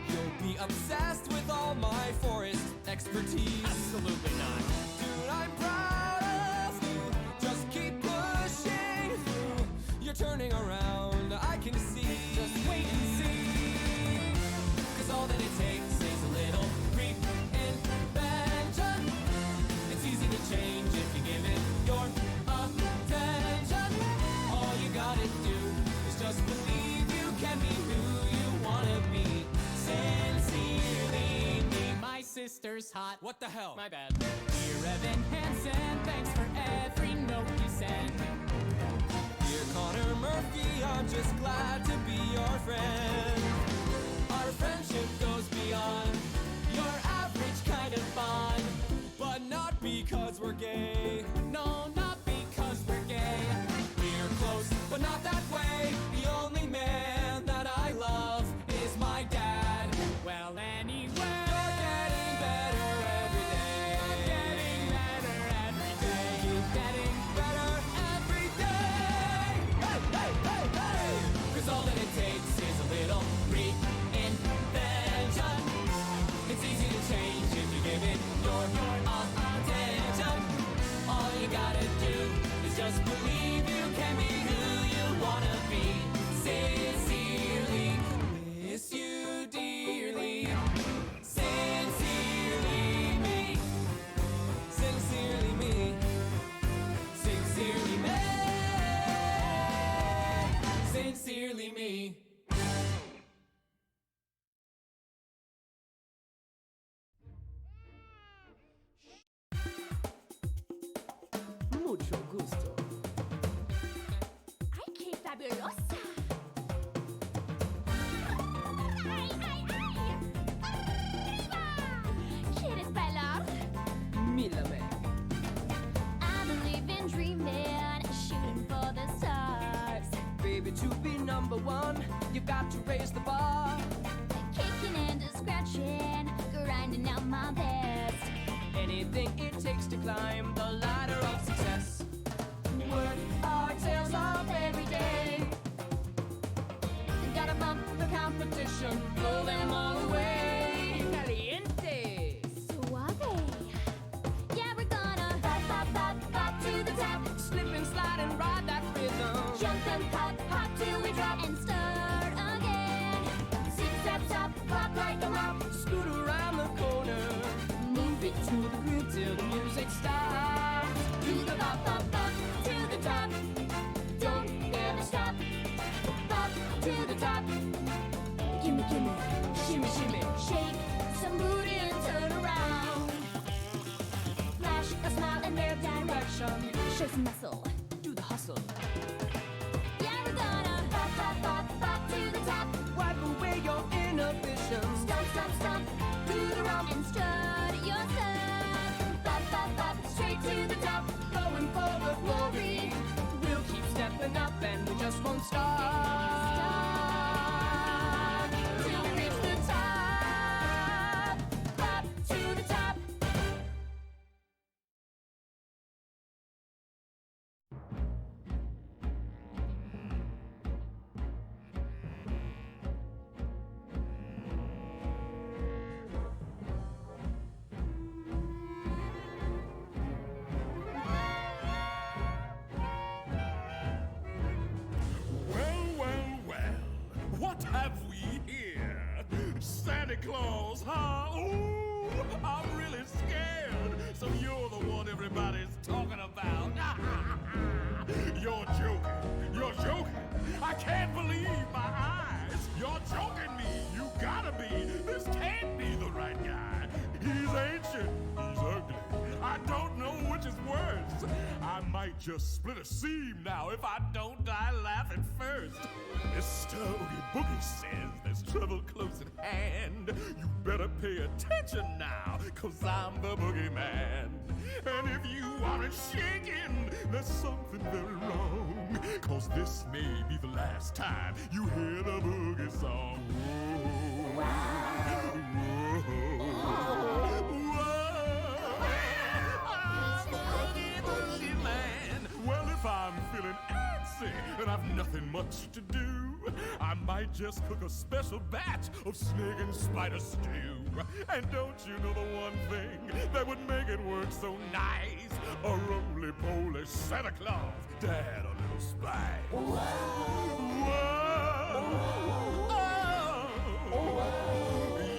You'll be obsessed with all my forest expertise. Absolutely not. Dude, I'm proud of you. Just keep pushing through. You're turning around, I can see. Just wait and see. 'Cause all that it takes is a little reinvention. It's easy to change if you give it your attention. All you gotta do is just believe you can be who you wanna be. Sincerely me. My sister's hot. What the hell? My bad. Dear Evan Hansen, thanks for every note you send. Dear Connor Murphy, I'm just glad to be your friend. Our friendship goes beyond your average kind of bond. But not because we're gay. No, not because we're gay. We're close, but not that way. The only man that I love is my dad. Well, anyway. You're getting better every day. I'm getting better every day. Keep getting better every day. Hey, hey, hey, hey! 'Cause all that it takes is a little reinvention. It's easy to change if you give it your attention. mucho gusto. ¡Ay, qué fabulosa! ¡Ay, ay, ay! ¡Arriba! ¿Quieres bailar? Mírame. I believe in dreaming, shooting for the stars. Baby, to be number one, you got to raise the bar. Kicking and scratching, grinding out my best. Anything it takes to climb the ladder of success. Work our tails off every day. Gotta bump the competition, blow them all away. Caliente. Suave. Yeah, we're gonna pop, pop, pop, pop to the top. Slip and slide and ride that rhythm. Jump and pop, pop till we drop and start again. Sit, step, stop, pop like a mop. Scoot around the corner. Move it to the groove till the music stops. To the pop, pop, pop, to the top. Don't ever stop. Pop to the top. Gimme, gimme, shimmy, shimmy. Shake some booty and turn around. Flash a smile in their direction. Show some muscle. Do the hustle. Yeah, we're gonna pop, pop, pop, pop to the top. Wipe away your inhibitions. Stomp, stomp, stomp, through the rump and strut your stuff. Pop, pop, pop, straight to the top. Going for the glory. We'll keep stepping up and we just won't stop. Till we reach the top. Pop to the top. What have we here? Santa Claus, huh? Ooh, I'm really scared. So you're the one everybody's talking about. You're joking. You're joking. I can't believe my eyes. You're joking me. You gotta be. This can't be the right guy. He's ancient. He's ugly. I don't know which is worse. I might just split a seam now if I don't die laughing first. Mr. Oogie Boogie says there's trouble close at hand. You better pay attention now, 'cause I'm the boogeyman. And if you aren't shaking, there's something very wrong. 'Cause this may be the last time you hear the boogie song. Whoa, whoa, I'm the Oogie Boogie Man. Well, if I'm feeling antsy and I've nothing much to do, I might just cook a special batch of snake and spider stew. And don't you know the one thing that would make it work so nice? A roly-poly Santa Claus, Dad, a little spice. Whoa. Oh.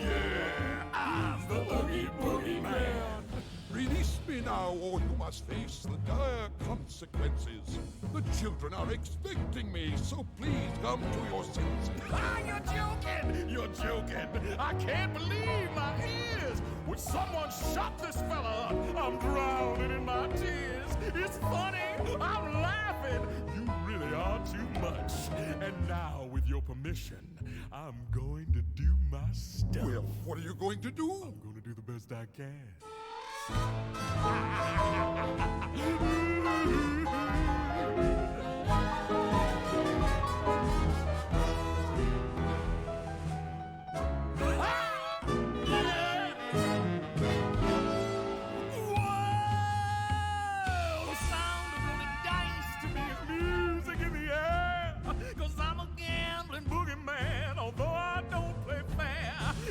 Yeah, I'm the Oogie Boogie Man. Release me now, or you must face the dire consequences. The children are expecting me, so please come to your senses. Ah, you're joking! You're joking! I can't believe my ears! Would someone shut this fella up? I'm drowning in my tears. It's funny! I'm laughing! You really are too much. And now, with your permission, I'm going to do my stuff. Well, what are you going to do? I'm going to do the best I can.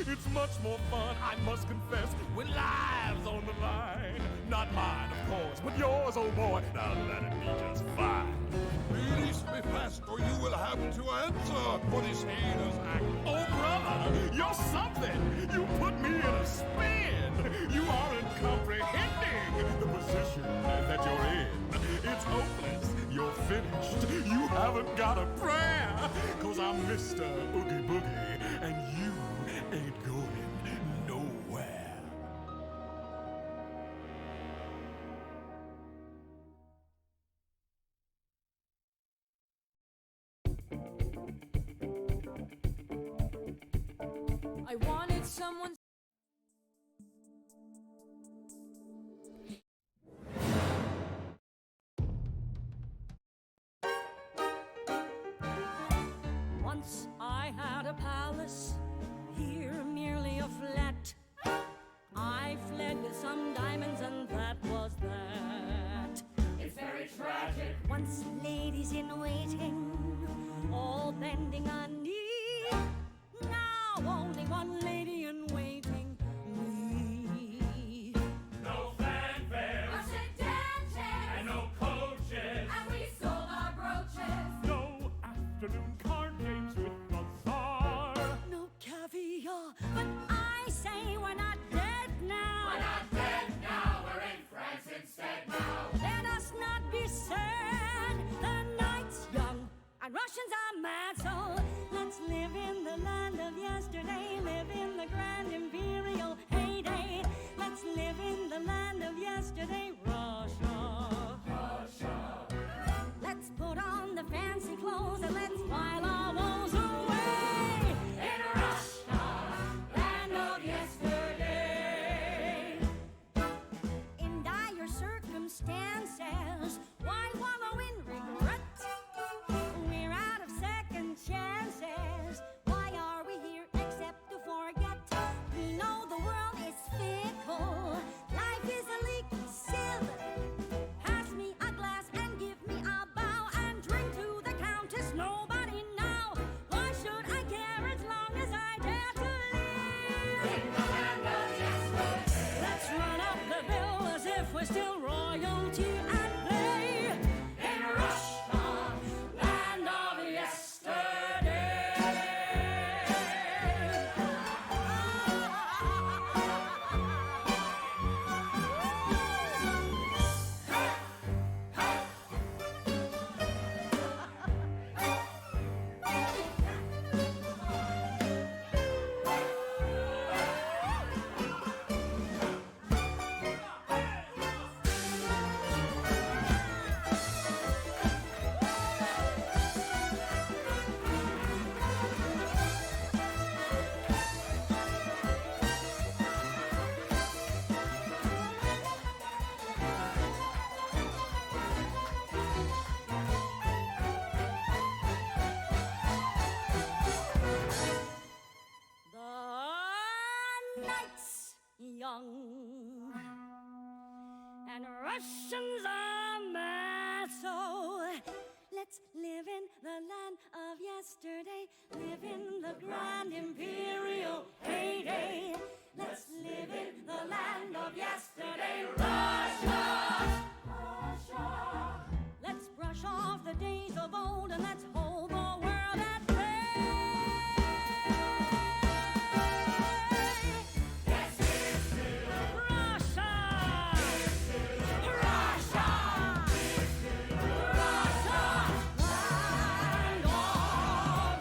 It's much more fun, I must confess, when lives on the line. Not mine, of course, but yours, oh boy. Now let it be just fine. Release me fast, or you will have to answer for this heinous act. Oh, brother, you're something. You put me in a spin. You aren't comprehending the position that you're in. It's hopeless. You're finished. You haven't got a prayer. 'Cause I'm Mr. Oogie Boogie, and you ain't going nowhere. I wanted someone. Once I had a palace, here merely a flat. I fled with some diamonds and that was that. It's very tragic. Once ladies in waiting, all bending a knee. Now only one lady in waiting, me. No fanfare. Rustic dances. And no coaches. And we sold our brooches. No afternoon card games with the Tsar. No caviar, but I say we're not dead now. We're not dead now. We're in France instead now. Let us not be sad. The night's young and Russians are mad, so let's live in the land of yesterday. Live in the grand imperial heyday. Let's live in the land of yesterday, Russia. Russia. Let's put on the fancy clothes and let's while our woes away. In Russia, land of yesterday. In dire circumstances, why wallow in regret? We're out of second chances. Why are we here except to forget? We know the world is fickle. Life is a leaky sieve. Pass me a glass and give me a bow and drink to the Countess. Nobody now. Why should I care as long as I dare to live? In the land of yesterday. Let's run up the bill as if we're still royalty at play. In Russia, land of yesterday. The night's young and Russians are mad, so let's live in the land of yesterday. Live in the grand imperial heyday. Let's live in the land of yesterday, Russia. Russia. Let's brush off the days of old and let's hold the world at bay. Yes, here's to Russia! Russia. Russia! Land of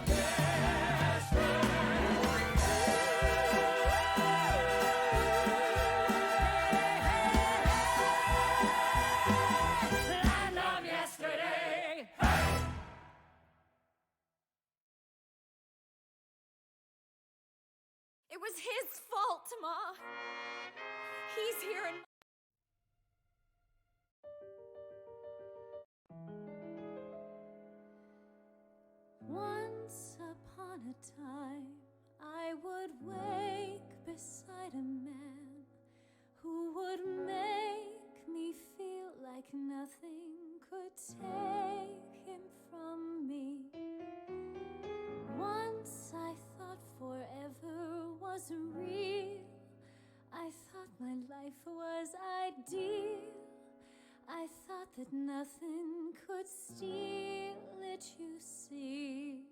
yesterday. Land of yesterday. It was his fault, Ma. He's here in. Once upon a time, I would wake beside a man who would make me feel like nothing could take him from me. Once I thought forever was real. I thought my life was ideal. I thought that nothing could steal it, you see.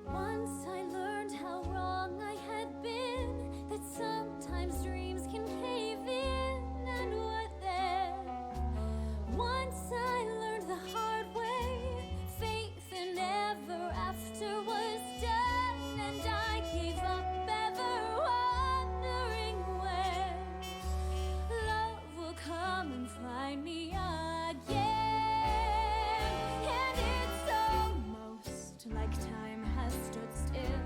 Once I learned how wrong I had been, that sometimes dreams can cave in, and what then? Once I learned the hard way, faith in ever after was done, and I gave up ever wondering when love will come and find me again. And it's almost like time has stood still.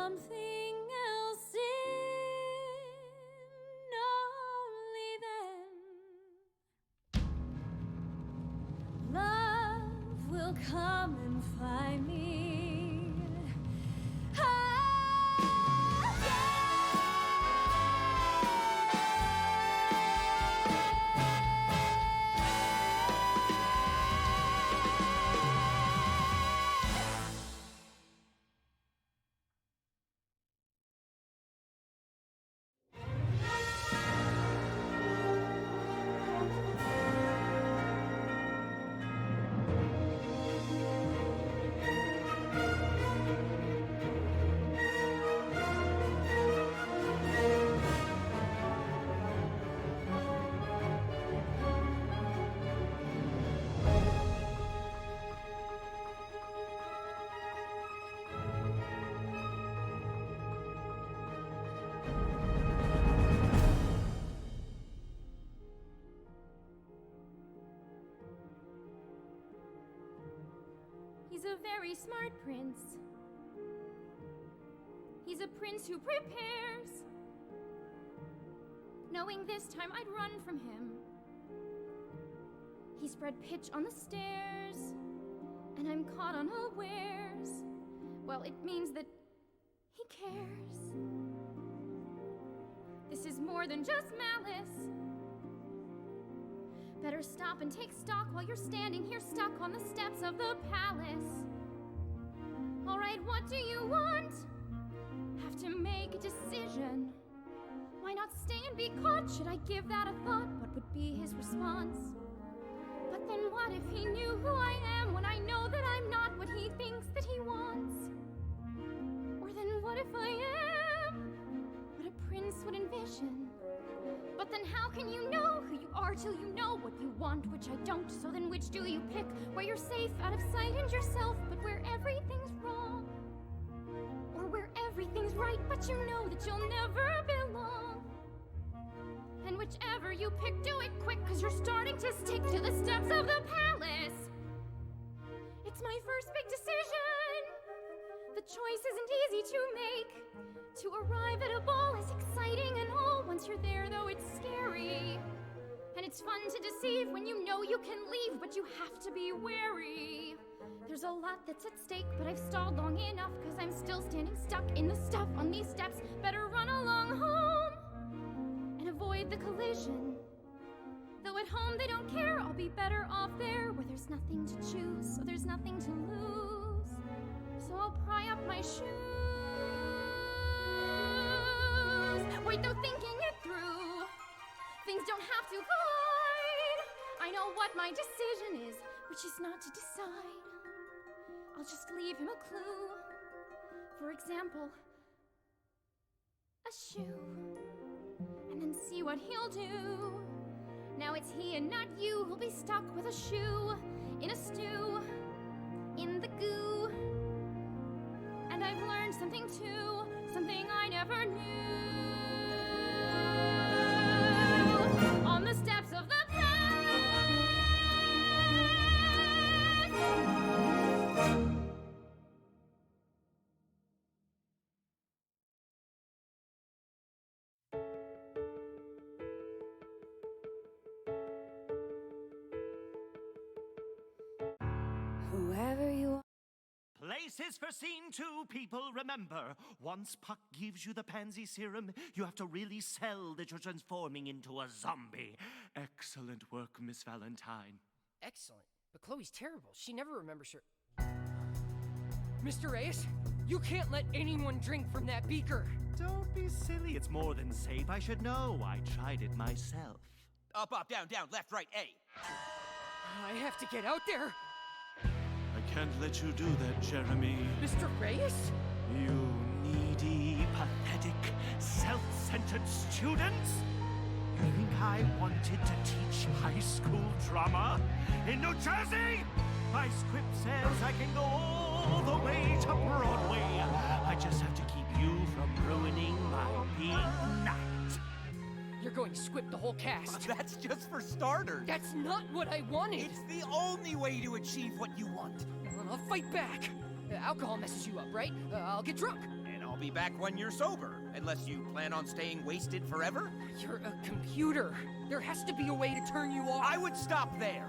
something else in. Only then love will come and find me. He's a very smart prince. He's a prince who prepares, knowing this time I'd run from him. He spread pitch on the stairs, and I'm caught unawares. Well, it means that he cares. This is more than just malice. Better stop and take stock while you're standing here stuck on the steps of the palace. All right, what do you want? Have to make a decision. Why not stay and be caught? Should I give that a thought? What would be his response? But then what if he knew who I am when I know that I'm not what he thinks that he wants? Or then what if I am what a prince would envision? But then how can you know who you are till you know what you want, which I don't? So then which do you pick? Where you're safe out of sight and yourself, but where everything's wrong? Or where everything's right, but you know that you'll never belong? And whichever you pick, do it quick, 'cause you're starting to stick to the steps of the palace. It's my first big decision. The choice isn't easy to make. To arrive at a ball is exciting and all. Once you're there, though, it's scary. And it's fun to deceive when you know you can leave, but you have to be wary. There's a lot that's at stake, but I've stalled long enough, 'cause I'm still standing stuck in the stuff on these steps. Better run along home and avoid the collision. Though at home they don't care, I'll be better off there, where there's nothing to choose, so there's nothing to lose. So I'll pry up my shoes. Wait, though, thinking it through, things don't have to collide. I know what my decision is, which is not to decide. I'll just leave him a clue. For example, a shoe. And then see what he'll do. Now it's he and not you who'll be stuck with a shoe in a stew, in the goo. And I've learned something too, something I never knew. On the steps of the whoever you are. Places for scene 2, people, remember. Once Puck gives you the pansy serum, you have to really sell that you're transforming into a zombie. Excellent work, Miss Valentine. Excellent. But Chloe's terrible. She never remembers her. Mr. Reyes, you can't let anyone drink from that beaker. Don't be silly. It's more than safe. I should know. I tried it myself. Up, down, left, right, A. I have to get out there. I can't let you do that, Jeremy. Mr. Reyes? You needy, pathetic, self-centered students? You think I wanted to teach high school drama in New Jersey? My script says I can go all the way to Broadway. I just have to keep you from ruining my big night. You're going to squip the whole cast. That's just for starters. That's not what I wanted. It's the only way to achieve what you want. I'll fight back. Alcohol messes you up, right? I'll get drunk. And I'll be back when you're sober, unless you plan on staying wasted forever. You're a computer. There has to be a way to turn you off. I would stop there.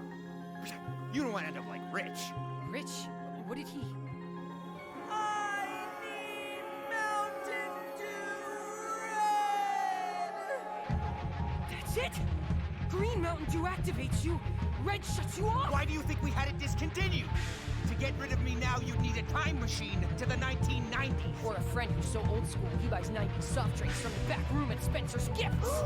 You don't want to end up like Rich. Rich? What did he? That's it! Green Mountain Dew activates you, red shuts you off! Why do you think we had it discontinued? To get rid of me now, you'd need a time machine to the 1990s. Or a friend who's so old school he buys 90s soft drinks from the back room at Spencer's Gifts.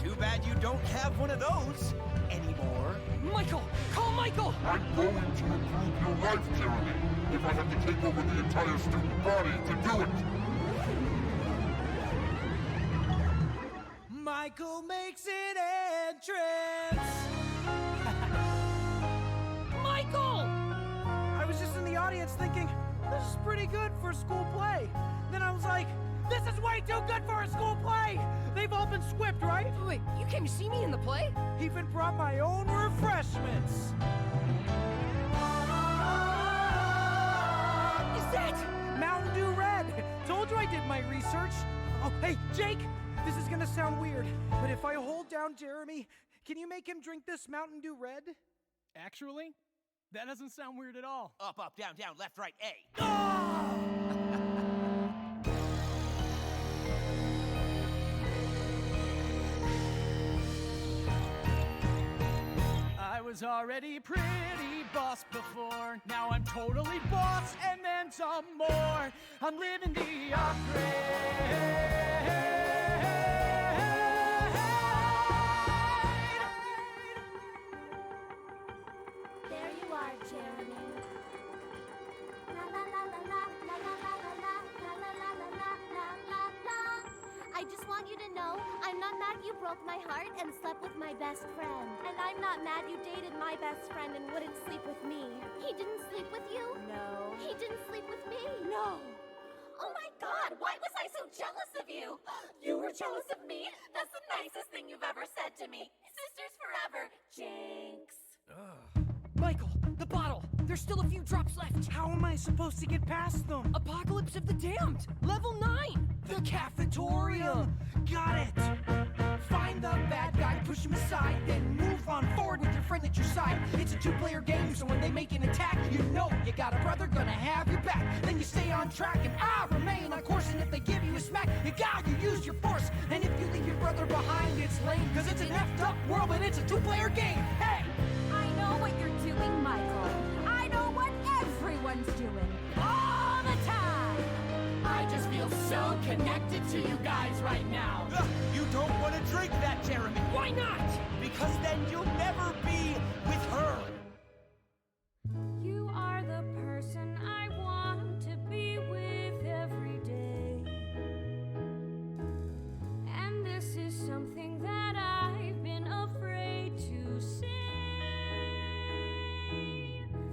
Too bad you don't have one of those anymore. Michael! Call Michael! I'm going to improve your life, Jeremy, if I have to take over the entire student body to do it. Michael makes an entrance. Michael! I was just in the audience thinking, this is pretty good for a school play. Then I was like, this is way too good for a school play! They've all been squipped, right? Wait, you came to see me in the play? Even brought my own refreshments. Is that Mountain Dew Red? Told you I did my research. Oh, hey, Jake! This is gonna sound weird, but if I hold down Jeremy, can you make him drink this Mountain Dew Red? Actually, that doesn't sound weird at all. Up, up, down, down, left, right, A. I was already pretty boss before. Now I'm totally boss and then some more. I'm living the upgrade. There you are, Jeremy. La la la la la la la la la la la la la la la la la. I just want you to know I'm not mad you broke my heart and slept with my best friend. And I'm not mad you dated my best friend and wouldn't sleep with me. He didn't sleep with you? No. He didn't sleep with me? No. Oh my God, why was I so jealous of you? You were jealous of me? That's the nicest thing you've ever said to me. Sisters forever, Jinx. Michael, the bottle! There's still a few drops left! How am I supposed to get past them? Apocalypse of the Damned! Level 9! The cafeteria! Got it! Find the bad guy, push him aside, then move on forward with your friend at your side. It's a two-player game, so when they make an attack, you know you got a brother gonna have your back. Then you stay on track and remain on course, and if they give you a smack, you use your force. And if you leave your brother behind, it's lame, cause it's an effed up world, but it's a two-player game. Hey! I know what you're doing, Michael. I know what everyone's doing. All the time. I just feel so connected to you guys right now. You don't want to drink that, Jeremy. Why not? Because then you'll never be with her. You are the person I want to be with every day. And this is something that I've been afraid to say.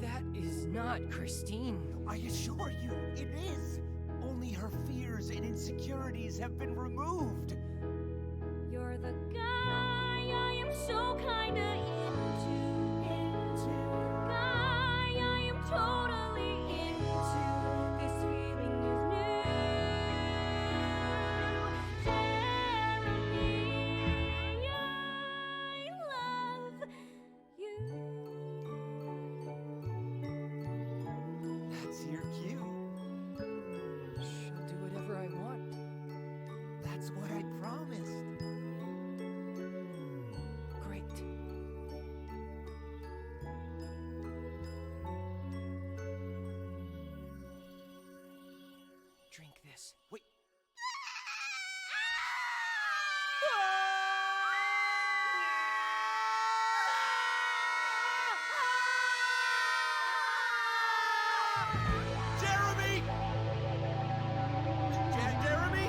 That is not Christine. I assure you, it is. Only her fears and insecurities have been removed. You're the guy I am so kinda into. The guy I am totally into. This feeling is new. Jeremy, I love you. That's your cue. She'll do whatever I want. That's what I promised. Great. Drink this. Wait. Jeremy! Jeremy?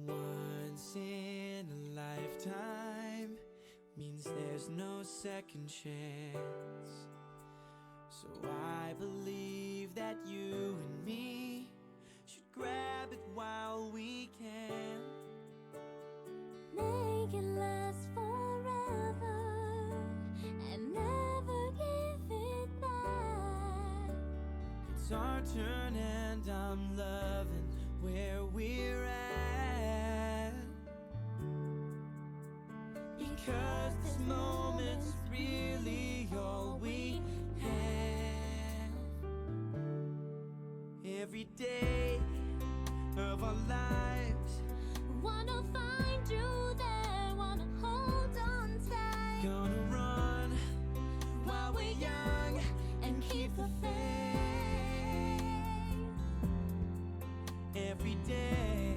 Once in a lifetime means there's no second chance. So I believe that you and me should grab it while we can. Make it last forever and never give it back. It's our turn and I'm loving where we're at. Because this moment's really all we have. Every day of our lives, Wanna find you there, wanna hold on tight. gonna run while we're young and keep the faith. every day.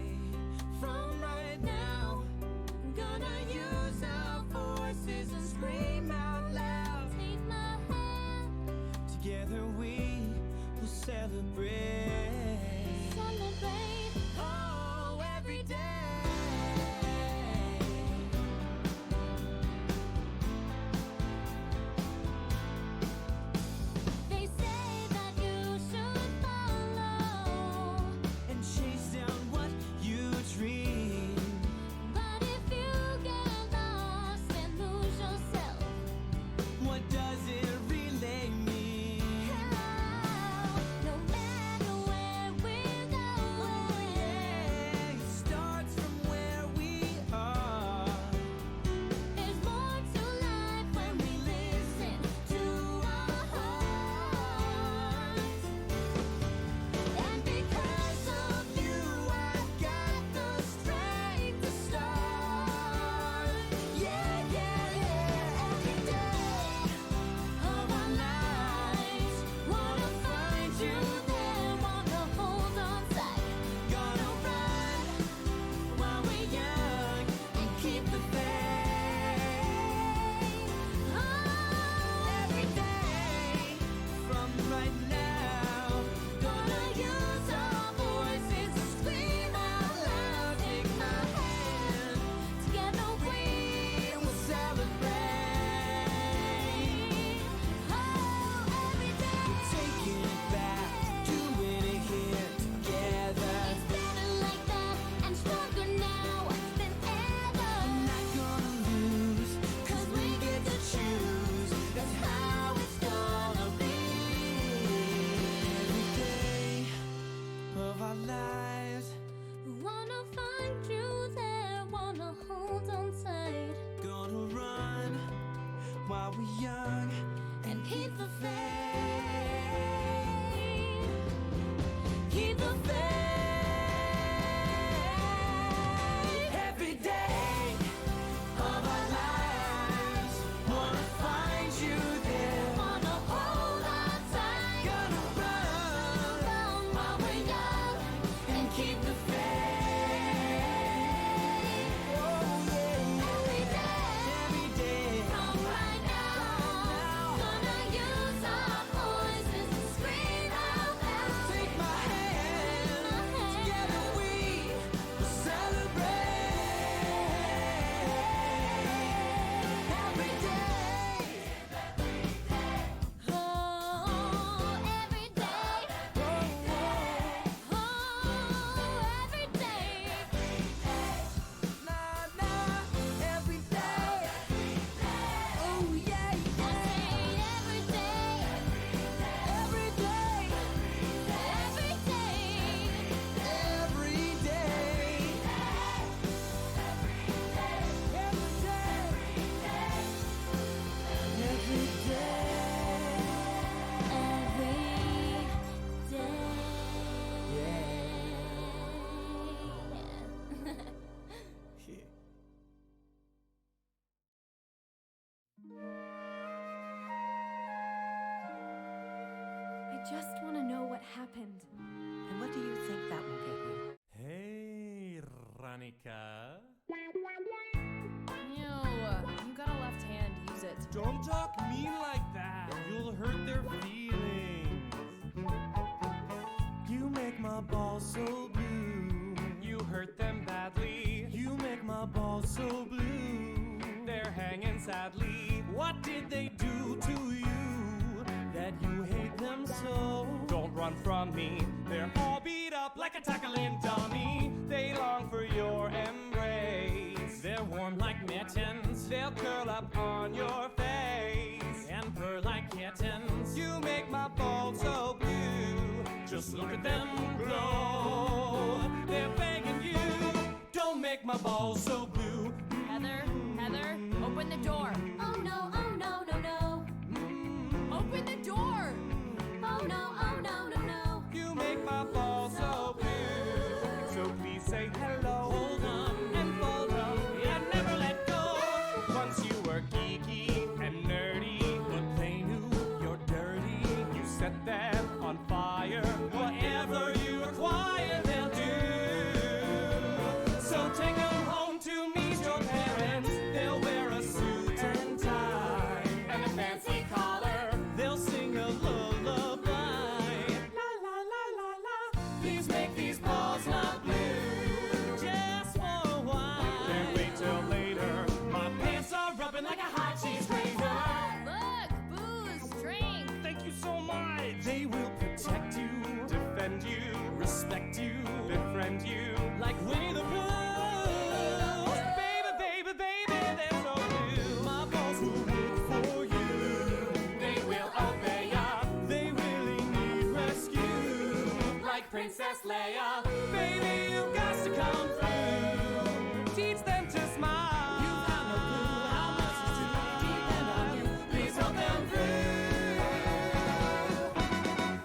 From right now, gonna use our voices and scream out loud. Take my hand, Together we will celebrate. celebrate. Oh, every day. They say that you should follow, And chase down what you dream. but if you get lost and lose yourself, What does it really mean? no matter where we're going, Yeah, it starts from where we are. there's more to life when we listen to our hearts. And because of you, I've got the strength to start. Yeah, yeah, yeah. Every day of our lives, wanna find you there, wanna hold on tight. Gonna run while we're young and keep the faith. Oh, Every day from right now, gonna use our voices to scream out loud. Take my hand, together we will celebrate. Oh, every day. Taking it back, doing it here together. It's better like that and stronger now than ever. Not gonna lose, 'cause we get to choose. That's how it's gonna be. Every day of our lives, Wanna find you there, wanna hold on tight. gonna run while we're young And keep the faith. Keep the faith. every day of our lives. Wanna find you there. Wanna hold on tight. Gonna run While we're young and keep the faith. Oh yeah, every day. every day. From right now, gonna use our voices to scream out loud. Take my hand, together we will celebrate. Every day. Oh, every day. Oh, every day. Nah, every day. Oh yeah, I say every day. every day. Every day. Every day. Every I just want to know what happened. And what do you think that will get you? Hey, Ranika. Ew, you got a left hand, use it. Don't talk mean like that. You'll hurt their feelings. You make my balls so blue. You hurt them badly. You make my balls so blue. They're hanging sadly. What did they do to you? that you hate them so. Don't run from me, they're all beat up like a tackling dummy. They long for your embrace. They're warm like mittens, they'll curl up on your face and purr like kittens. You make my balls so blue, just look at them glow. They're begging you, don't make my balls so blue. Heather, open the door. Oh no, no, no. Open the door. Oh no, no, no. You make my balls so blue. So please say hello. Hold on and fold on and never let go. Once you were geeky and nerdy, but they knew you're dirty. You set them on fire. Whatever you require, they'll do. So take them home to meet your parents. They'll wear a suit and tie and a fancy collar. They'll sing a lullaby. La la la la la. Please make these balls not blue. Just for a while. Can't wait till later. My pants are rubbing like a hot cheese grater. Look, booze, drink. Thank you so much. They will protect you, defend you, respect you, befriend you like Winnie the Pooh. Baby, they're so blue. My balls will wait for you. They will obey ya. They really need rescue like Princess Leia. Baby, you got to come through. Teach them to smile. You have no clue how much is to depend on you. Please help them through.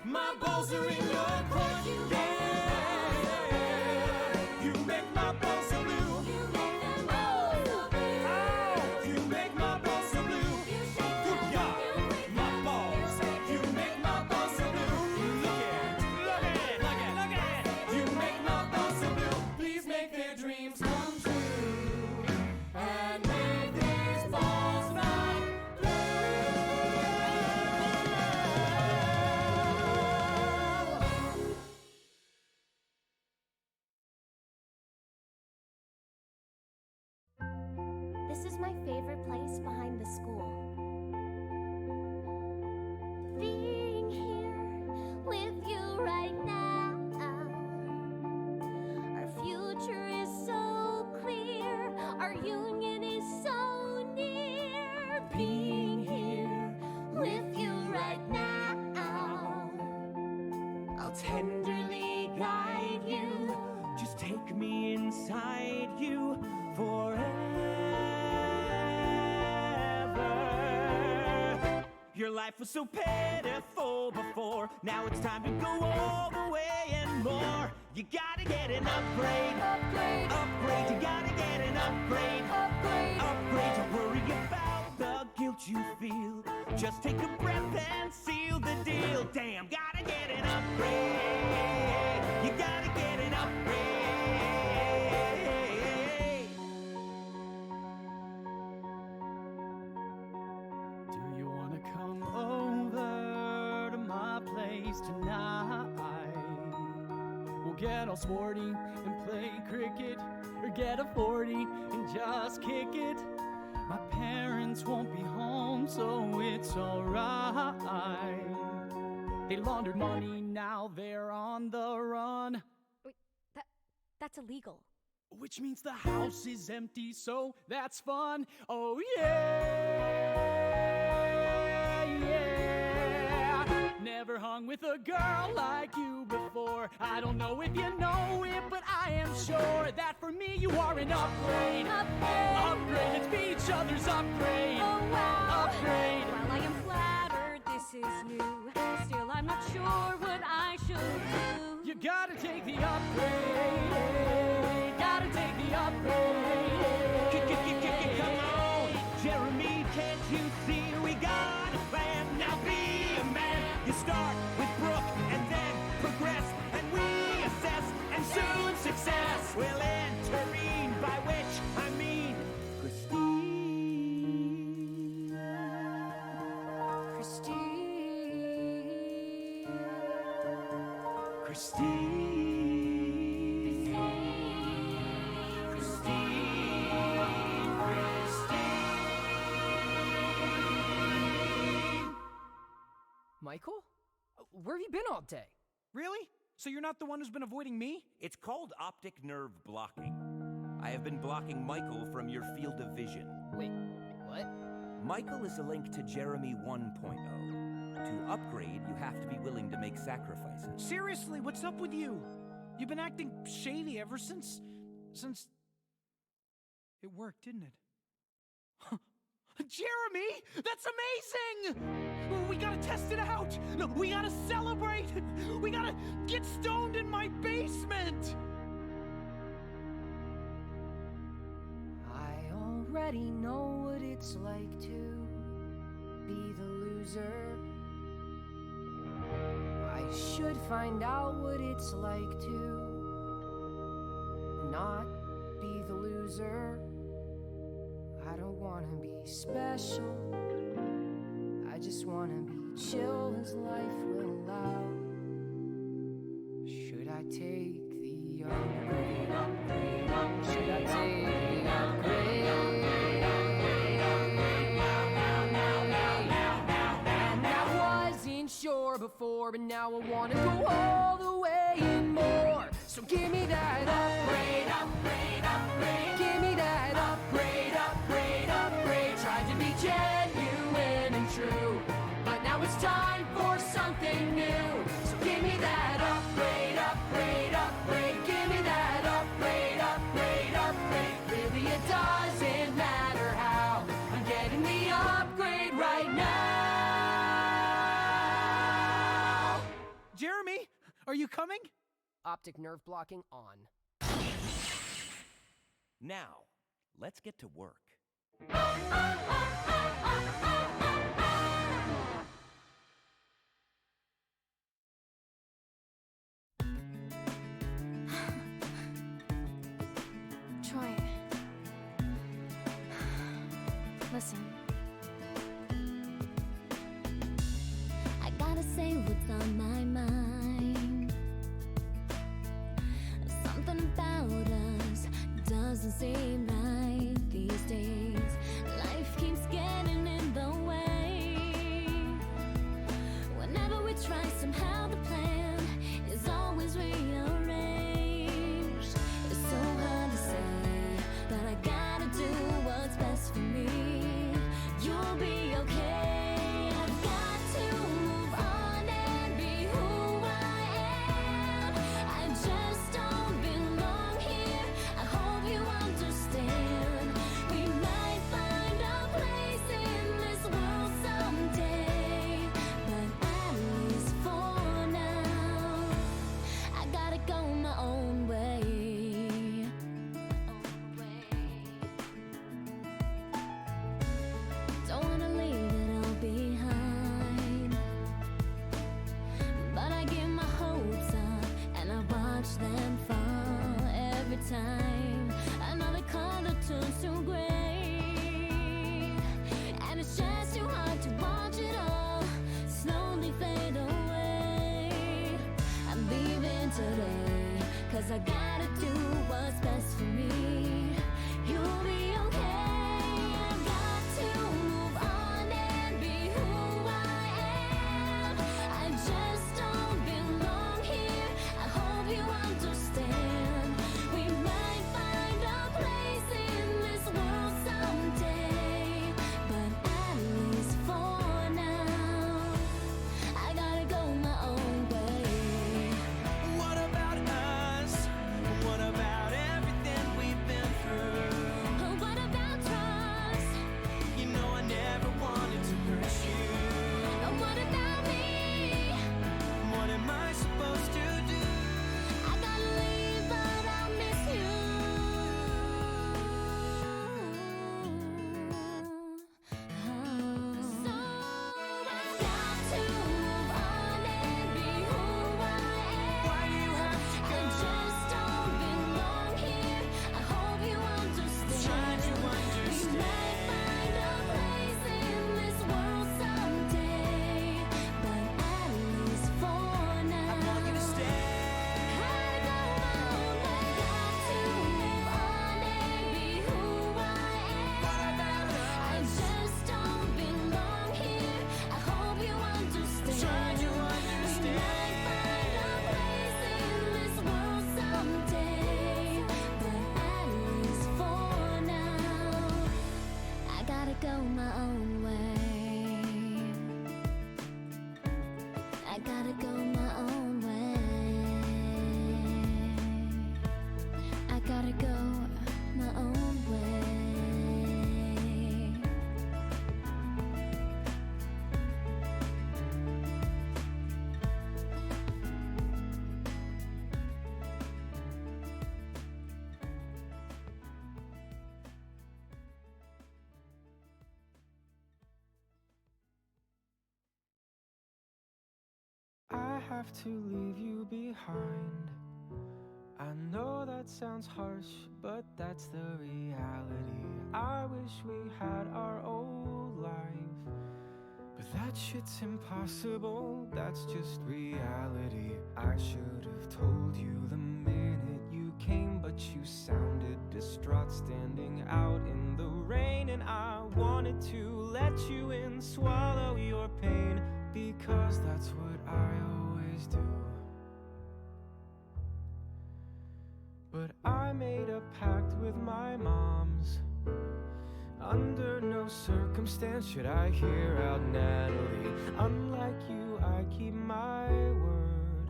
My balls are in your court. Yeah. You make my balls so blue. You make my balls so blue. Good God, my balls. You make my balls so blue. Look at. You make my balls so blue. Please make their dreams come true. And make these balls not This is my favorite place behind the school. Being here with you right now. Our future is so clear. Our union is so near. Being here with you right now. I'll tenderly guide you. Just take me inside you forever. Your life was so pitiful before. Now it's time to go all the way and more. You gotta get an upgrade. Upgrade. You gotta get an upgrade. Upgrade. Don't worry about the guilt you feel. Just take a breath and seal the deal. Damn, gotta get an upgrade. You gotta get an upgrade. Do you wanna come over to my place tonight? We'll get all sporty and play cricket, or get a 40 and just kick it. My parents won't be home, so it's alright. They laundered money, now they're on the run. Wait, that's illegal. Which means the house is empty, so that's fun. Oh yeah, yeah. Never hung with a girl like you before. I don't know if you know it, but I am sure that for me you are an upgrade. Upgrade, let's be each other's upgrade. Oh wow. Upgrade. While I am flattered, this is new. Still, I'm not sure what I should do. You gotta take the upgrade. Gotta take the upgrade. Come on, Jeremy, can't you see we got a plan? Now be a man. You start with Brooke and then progress, and we assess, and soon success will intervene, by which I mean Christine. Michael? Where have you been all day? Really? So you're not the one who's been avoiding me? It's called optic nerve blocking. I have been blocking Michael from your field of vision. Wait, what? Michael is a link to Jeremy 1.0. To upgrade, you have to be willing to make sacrifices. Seriously, what's up with you? You've been acting shady ever since... It worked, didn't it? Jeremy! That's amazing! We gotta test it out! No, we gotta celebrate! We gotta get stoned in my basement! I already know what it's like to be the loser. I should find out what it's like to not be the loser. I don't wanna be special. I just wanna be chill as life will allow. Should I take the upgrade? Should I take the upgrade? And I wasn't sure before, but now I wanna go all the way and more. So give me that upgrade, upgrade, upgrade. Give me that upgrade, upgrade, upgrade. Tried to be genuine and true, but now it's time for something new. So give me that upgrade, upgrade, upgrade. Give me that upgrade, upgrade, upgrade. Really, it doesn't matter how. I'm getting the upgrade right now. Jeremy, are you coming? Optic nerve blocking on. Now, let's get to work. Troy. Listen. I gotta say what's on my mind. Something about us doesn't seem right these days. Life keeps getting in the way. Whenever we try, somehow the plan is always rearranged. It's so hard to say, but I gotta do what's best for me. You'll be okay. I've got to move on and be who I am. I just don't belong here. I hope you understand. We might find a place in this world someday, but at least for now, I gotta go my own way. Don't wanna leave it all behind, but I get my hopes up and I watch them fall every time another color turns to gray, and it's just too hard to watch it all slowly fade away. I'm leaving today, 'cause I gotta do what's best for me. You'll be okay. I've got to move on and be who I am. I just don't belong here. I hope you understand. We might find a place in this world someday, but at least for now, I gotta go my own way. What about us? What about everything we've been through? Oh, what have to leave you behind. I know that sounds harsh, but that's the reality. I wish we had our old life, but that shit's impossible, that's just reality. I should have told you the minute you came, but you sounded distraught standing out in the rain. And I wanted to let you in, swallow your pain, because that's what I always do. But I made a pact with my moms. Under no circumstance should I hear out Natalie. Unlike you, I keep my word,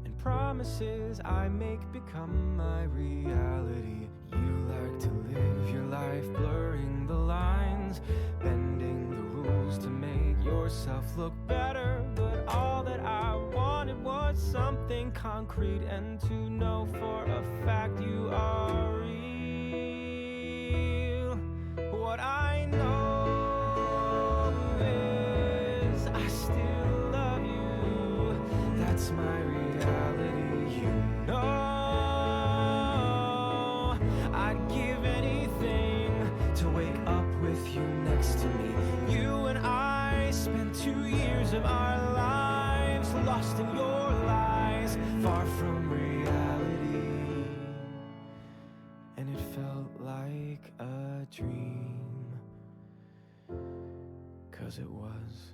and promises I make become my reality. You like to live your life blurring the lines, bending the rules to make yourself look better. But all that I wanted was something concrete, and to know for a fact you are real. What I know is I still love you. That's my reality, you know. I'd give anything to wake up with you next to me. You and I spent 2 years of our lives lost in your lies, far from reality. And it felt like a dream, 'cause it was.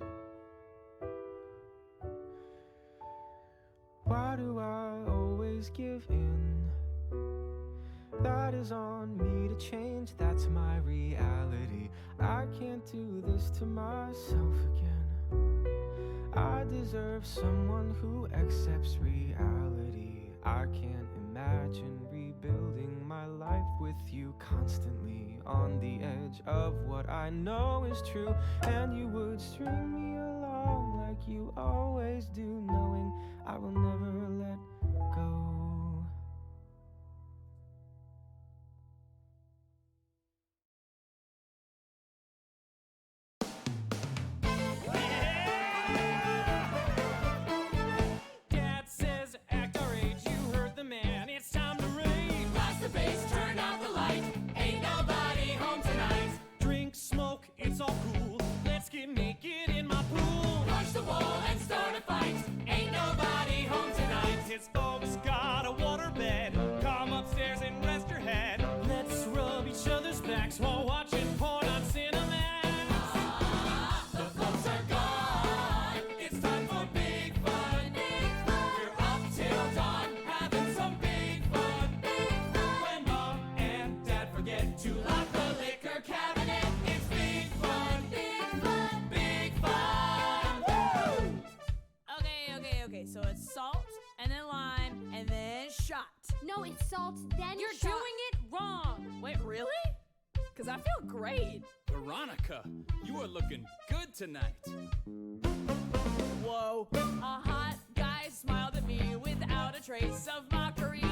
Why do I always give in? That is on me to change, that's my reality. I can't do this to myself again. I deserve someone who accepts reality. I can't imagine rebuilding my life with you constantly on the edge of what I know is true. And you would string me along like you always do, knowing I will never let go. Dad says act our age, you heard the man, it's time to rave. Blast the bass, turn out the light. Ain't nobody home tonight. Drink, smoke, it's all cool. Let's get naked in my pool. Punch the wall and start a fight. Ain't nobody home tonight. His folks got a water bed. Come upstairs and rest your head. Let's rub each other's backs while watching porn on Cinemax. The folks are gone. It's time for big fun. We're up till dawn, having some big fun. When mom and dad forget to lock the liquor cabinet, it's big fun. Big fun. Big fun. Woo! Okay, so it's salt, and then lime, and then shot. No, it's salt, then You're shot. doing it wrong. Wait, really? Because I feel great. Veronica, you are looking good tonight. Whoa. A hot guy smiled at me without a trace of mockery.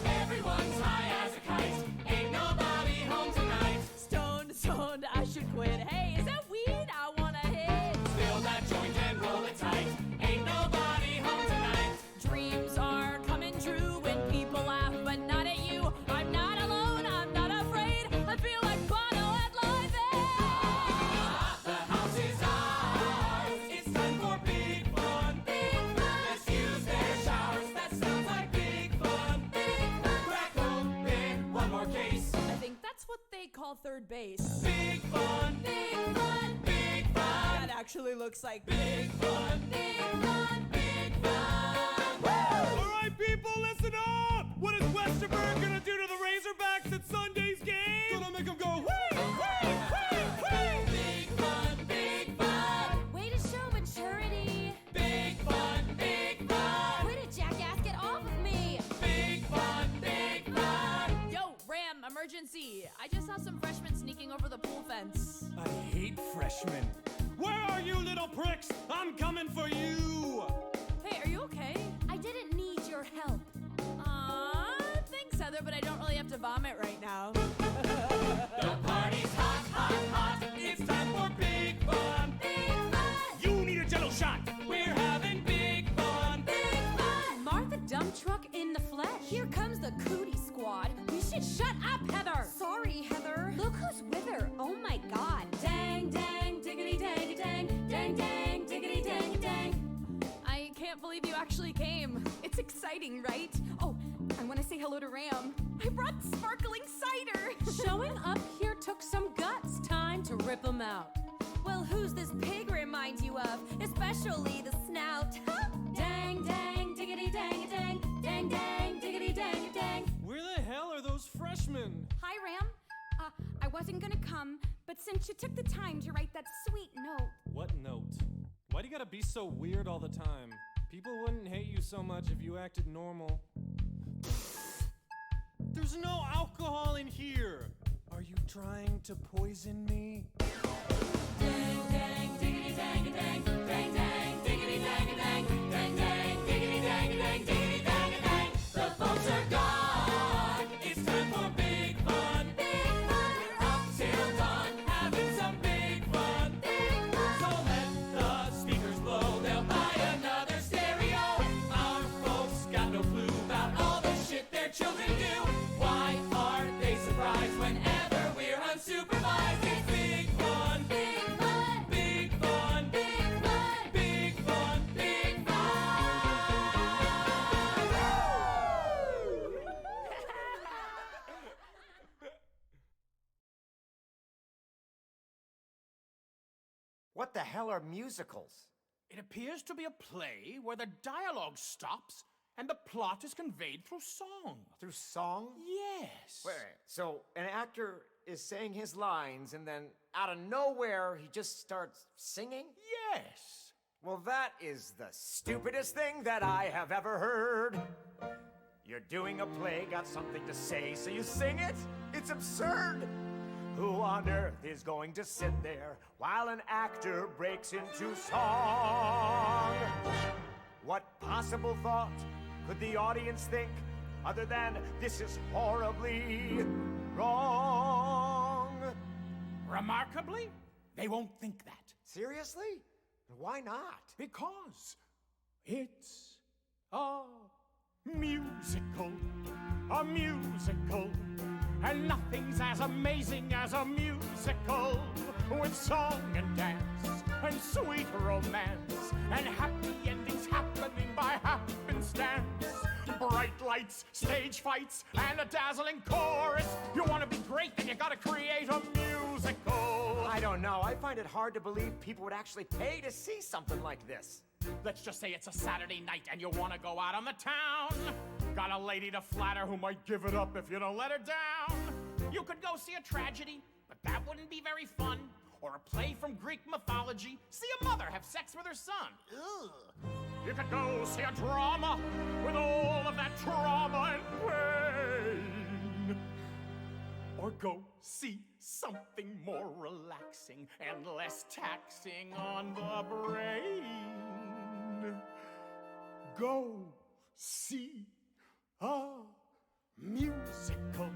Everyone's high as a kite. Ain't nobody home tonight. Stoned, I should quit. Hey, is that weed? I wanna hit. Fill that joint and roll it tight. Ain't nobody home tonight. Dreams are coming true when people laugh, but not at you. I'm not alone, I'm not afraid. I feel like Bono at Live Aid. The house is ours. It's time for big fun. Big fun. Let's use their showers. That sounds like big fun. Big fun. Crack open one more case. I think that's what they call third base. Big fun. Big fun. Big fun. That actually looks like big fun. Big fun. Big fun. All right, people, listen up! What is Westerberg gonna do to the Razorbacks at Sunday's game? Gonna make them go, whee, whee, whee, whee! Big fun. Big fun. Way to show maturity. Big fun. Big fun. Way to jackass, get off of me. Big fun. Big fun. Yo, Ram, emergency. I just saw some freshmen sneaking over the pool fence. I hate freshmen. Where are you, little pricks? I'm coming for you! Hey, are you okay? I didn't need your help. Thanks, Heather, but I don't really have to vomit right now. The party's hot, hot, hot. It's time for big fun. Big fun. You need a jello shot! We're having big fun. Big sorry, Heather. Look who's with her. Oh my god. Dang, dang, diggity, dang, dang, dang, dang, diggity, dang, dang. I can't believe you actually came. It's exciting, right? Oh, I want to say hello to Ram. I brought sparkling cider. Showing up here took some guts. Time to rip them out. Well, who's this pig remind you of? Especially the snout. Dang, dang, diggity, dang, dang, dang, dang, diggity, dang, dang. Where the hell are those freshmen? Hi, Ram. I wasn't gonna come, but since you took the time to write that sweet note. What note? Why do you gotta be so weird all the time? People wouldn't hate you so much if you acted normal. There's no alcohol in here. Are you trying to poison me? Dang, dang, diggity, dang, dang, dang, dang, diggity, dang, dang, dang, dang, diggity, dang, dang, diggity, dang, dang. The folks are gone. It's time for big fun. Big fun. We're up till dawn, having some big fun. Big fun. So let the speakers blow. They'll buy another stereo. Our folks got no clue about all the shit their children do. Why are they surprised whenever we're unsupervised? It's big fun. Big fun. Big fun. Big fun. Big fun. Big fun. What the hell are musicals? It appears to be a play where the dialogue stops and the plot is conveyed through song. Through song? Yes. Wait, so an actor is saying his lines and then out of nowhere he just starts singing? Yes. Well, that is the stupidest thing that I have ever heard. You're doing a play, got something to say, so you sing it? It's absurd. Who on earth is going to sit there while an actor breaks into song? What possible thought could the audience think other than this is horribly wrong? Remarkably, they won't think that. Seriously? Why not? Because it's a musical. A musical. And nothing's as amazing as a musical, with song and dance and sweet romance and happy endings happening by happenstance. Bright lights, stage fights, and a dazzling chorus. You want to be great, then you gotta create a musical. I don't know. I find it hard to believe people would actually pay to see something like this. Let's just say it's a Saturday night and you want to go out on the town. Got a lady to flatter who might give it up if you don't let her down. You could go see a tragedy, but that wouldn't be very fun. Or a play from Greek mythology. See a mother have sex with her son. Ugh. You could go see a drama with all of that trauma and pain. Or go see something more relaxing and less taxing on the brain. Go see a musical,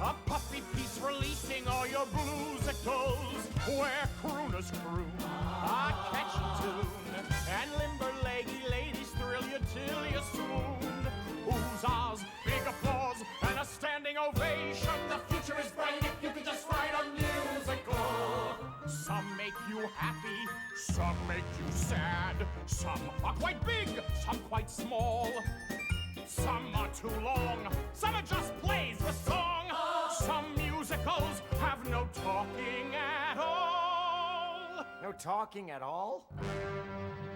a puppy piece releasing all your bluesicles, where crooners croon a catchy tune, and limber-leggy ladies thrill you till you swoon. Oohs, big applause, and a standing ovation. The future is bright if you could just write a musical. Some make you happy, some make you sad. Some are quite big, some quite small. Some are too long, some are just plays with song. Some musicals have no talking at all. No talking at all?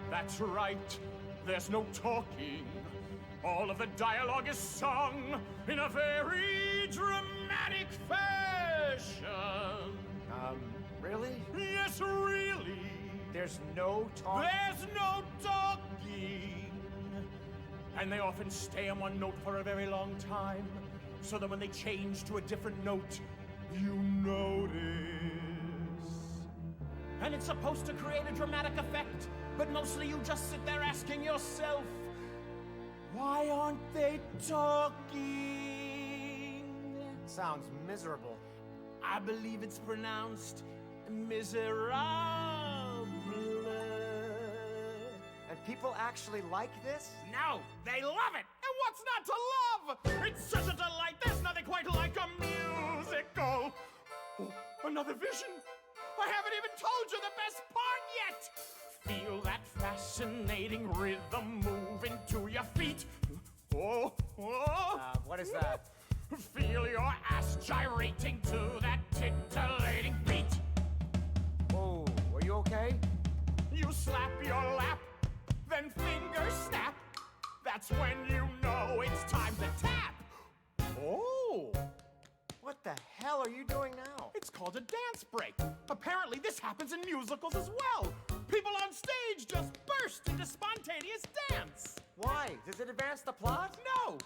That's right, there's no talking. All of the dialogue is sung in a very dramatic fashion. Really? Yes, really. There's no talking? There's no talking. And they often stay on one note for a very long time, so that when they change to a different note, you notice. And it's supposed to create a dramatic effect, but mostly you just sit there asking yourself, why aren't they talking? Sounds miserable. I believe it's pronounced miserable. And people actually like this? No, they love it. And what's not to love? It's such a delight, there's nothing nothing quite like a musical. Oh, another vision. I haven't even told you the best part yet. Feel that fascinating rhythm moving to your feet. Oh, oh. What is that? Feel your ass gyrating to that titillating beat. Oh, are you okay? You slap your lap, then fingers snap. That's when you know it's time to tap. Oh! What the hell are you doing now? It's called a dance break. Apparently this happens in musicals as well. People on stage just burst into spontaneous dance. Why? Does it advance the plot? No!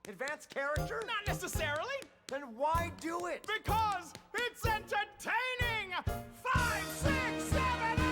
Advance character? Not necessarily. Then why do it? Because it's entertaining! 5, 6, 7, 8!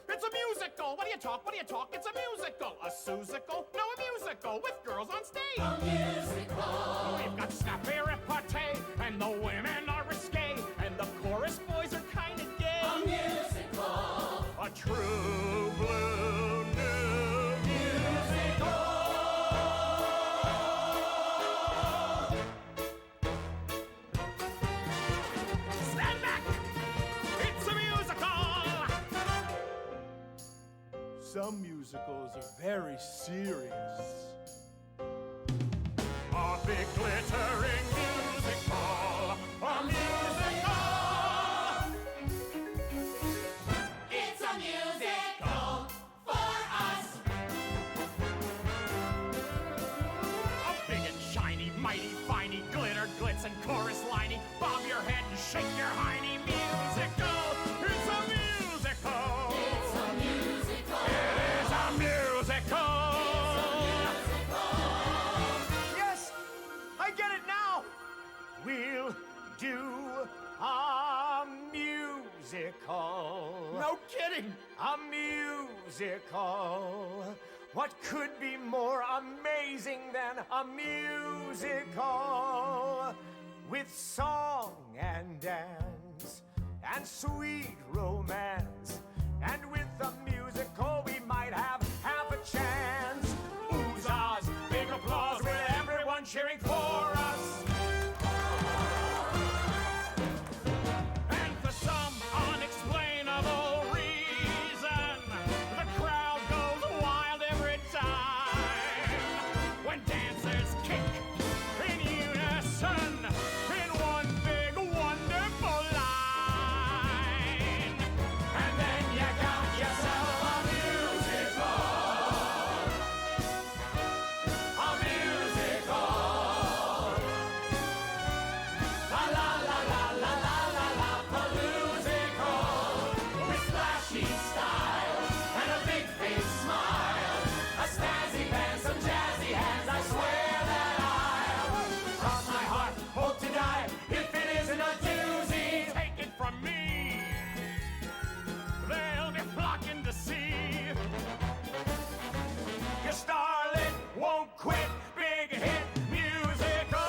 It's a musical. What do you talk? What do you talk? It's a musical. A Susical? No, a musical with girls on stage. A musical. We've got snappy repartee, and the women are risque, and the chorus boys are kind of gay. A musical. A true blue new musical. Stand back! It's a musical! Some musicals are very serious. A big glittering musical, a musical. It's a musical for us. A big and shiny, mighty, finey, glitter, glitz, and chorus liney. Bob your head and shake your hiney musical. It's a musical. It's a musical. It is a musical. Yes! I get it now! We'll do a musical. No kidding! A musical. What could be more amazing than a musical? With song and dance and sweet romance. And with a musical we might have half a chance. Oohs, big applause with everyone cheering for us. And for some unexplainable reason, the crowd goes wild every time when dancers kick in unison in one big wonderful line. And then you got yourself a musical. A musical. La la la la la la la la paloozical. With flashy style and a big face smile. A snazzy band, some jazzy hands. I swear that I'll cross my heart, hope to die. If it isn't a doozy, take it from me. They'll be flocking to see. Your starlet won't quit. Big hit musical.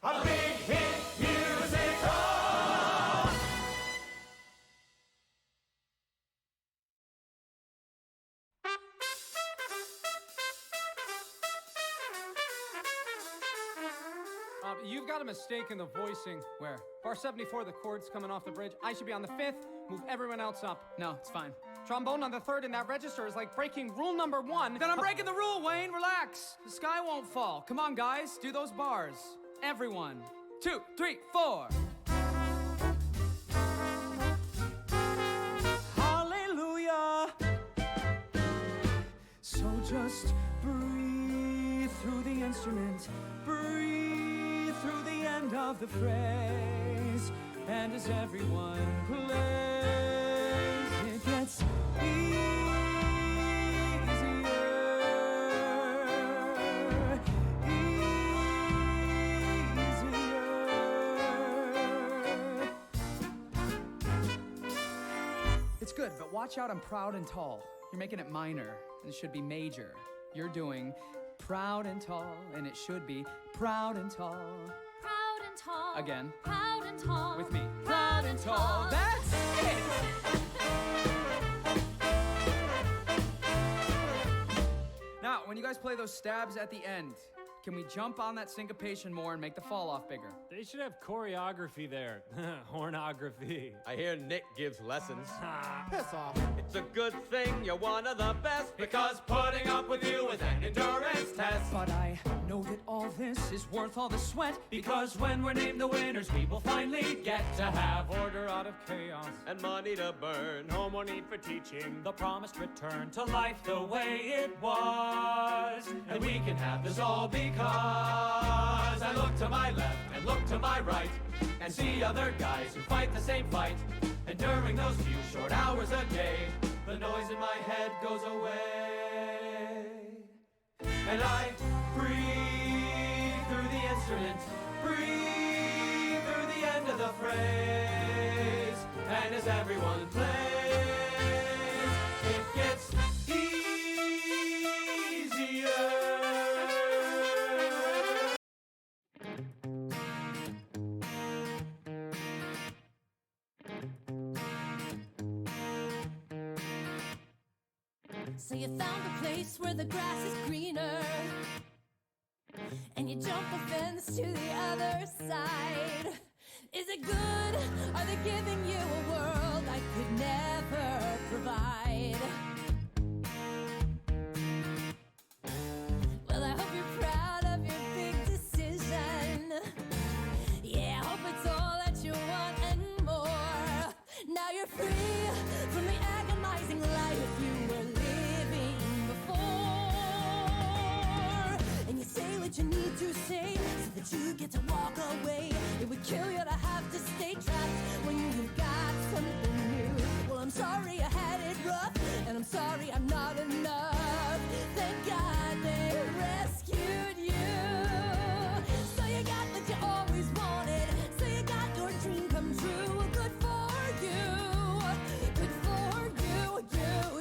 A big hit musical. You've got a mistake in the voicing. Where? Bar 74, the chord's coming off the bridge. I should be on the 5th. Move everyone else up. No, it's fine. Trombone on the 3rd in that register is like breaking rule number 1. Then I'm breaking the rule, Wayne. Relax. The sky won't fall. Come on, guys. Do those bars. Everyone. 2, 3, 4. Hallelujah. So just breathe through the instrument. Breathe through the end of the phrase. And as everyone plays, it gets It's good, but watch out on proud and tall. You're making it minor, and it should be major. You're doing proud and tall, and it should be proud and tall. Proud and tall. Again. Proud and tall. With me. Proud and tall. That's it! Now, when you guys play those stabs at the end, can we jump on that syncopation more and make the fall off bigger? They should have choreography there. Hornography. I hear Nick gives lessons. Piss off. It's a good thing you're one of the best, because putting up with you is an endurance test. But I know that all this is worth all the sweat, because when we're named the winners, we will finally get to have order out of chaos and money to burn. No more need for teaching. The promised return to life the way it was. And we can have this all because I look to my left and look to my right and see other guys who fight the same fight. And during those few short hours a day, the noise in my head goes away. And I breathe through the instrument, breathe through the end of the phrase. And as everyone plays, it gets easier. So you found a place where the grass is greener, and you jump a fence to the other side. Is it good? Are they giving you a world I could never provide? Well, I hope you're proud of your big decision. Yeah, I hope it's all that you want and more. Now you're free from the agonizing life you were living before. And you say what you need to say so that you get to walk away. It would kill you to have to stay trapped when you've got something new. Well, I'm sorry I had it rough, and I'm sorry I'm not enough. Thank God they rescued you. So you got what you always wanted, so you got your dream come true. Good for you, good for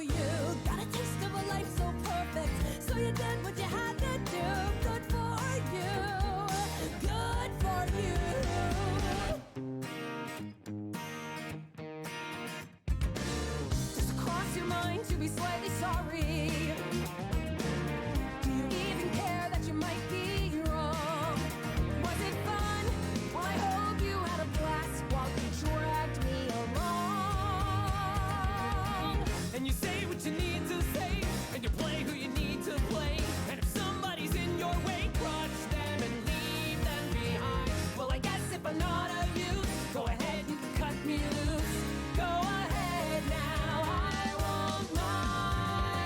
you, you got a taste of a life so perfect, so you did what you had to do. Good for you, good for you. Does it cross your mind to be slightly sorry? Do you even care that you might be wrong? Was it fun? Well, I hope you had a blast while you dragged me along. And you say what you need to say, and you play who you need to play. And if somebody's in your way, crush them and leave them behind. Well, I guess if I'm not of use, go ahead, you can cut me loose. Go ahead now, I won't mind.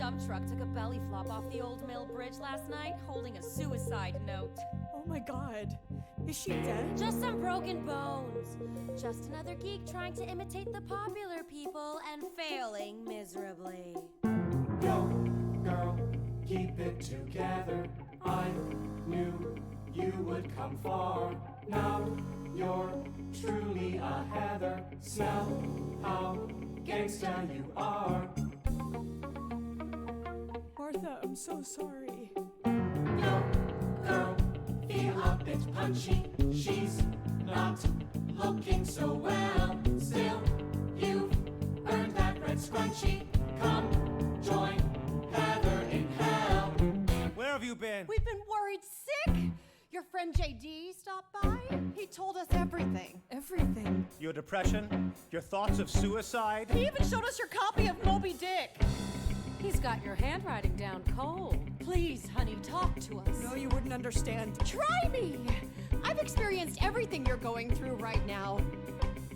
dump truck took a belly flop off the Old Mill Bridge last night, holding a suicide note. Oh my god. Is she dead? Just some broken bones. Just another geek trying to imitate the popular people and failing miserably. Go, girl, keep it together. I knew you would come far. Now you're truly a Heather. Smell how gangsta you are. Martha, I'm so sorry. Yo, girl, feel a bit punchy. She's not looking so well. Still, you've earned that red scrunchie. Come join Heather in hell. Where have you been? We've been worried sick. Your friend JD stopped by. He told us everything. Everything. Your depression? Your thoughts of suicide? He even showed us your copy of Moby Dick. He's got your handwriting down cold. Please, honey, talk to us. No, you wouldn't understand. Try me. I've experienced everything you're going through right now.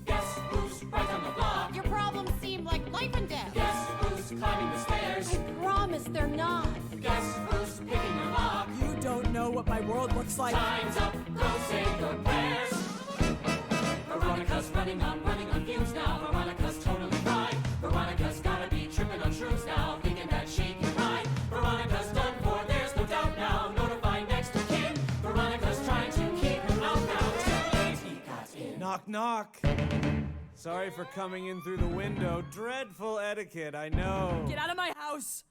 Guess who's right on the block? Your problems seem like life and death. Guess who's climbing the stairs? I promise they're not. Guess who's picking your lock? You don't know what my world looks like. Time's up, go say your prayers. Veronica's running on fumes now. Veronica's totally fried. Veronica's gotta be tripping on shrooms now, thinking that she can ride. Veronica's done for, there's no doubt now. Notify next of kin. Veronica's trying to keep him out now. Too late, he got in. Knock, knock. Sorry for coming in through the window. Dreadful etiquette, I know. Get out of my house.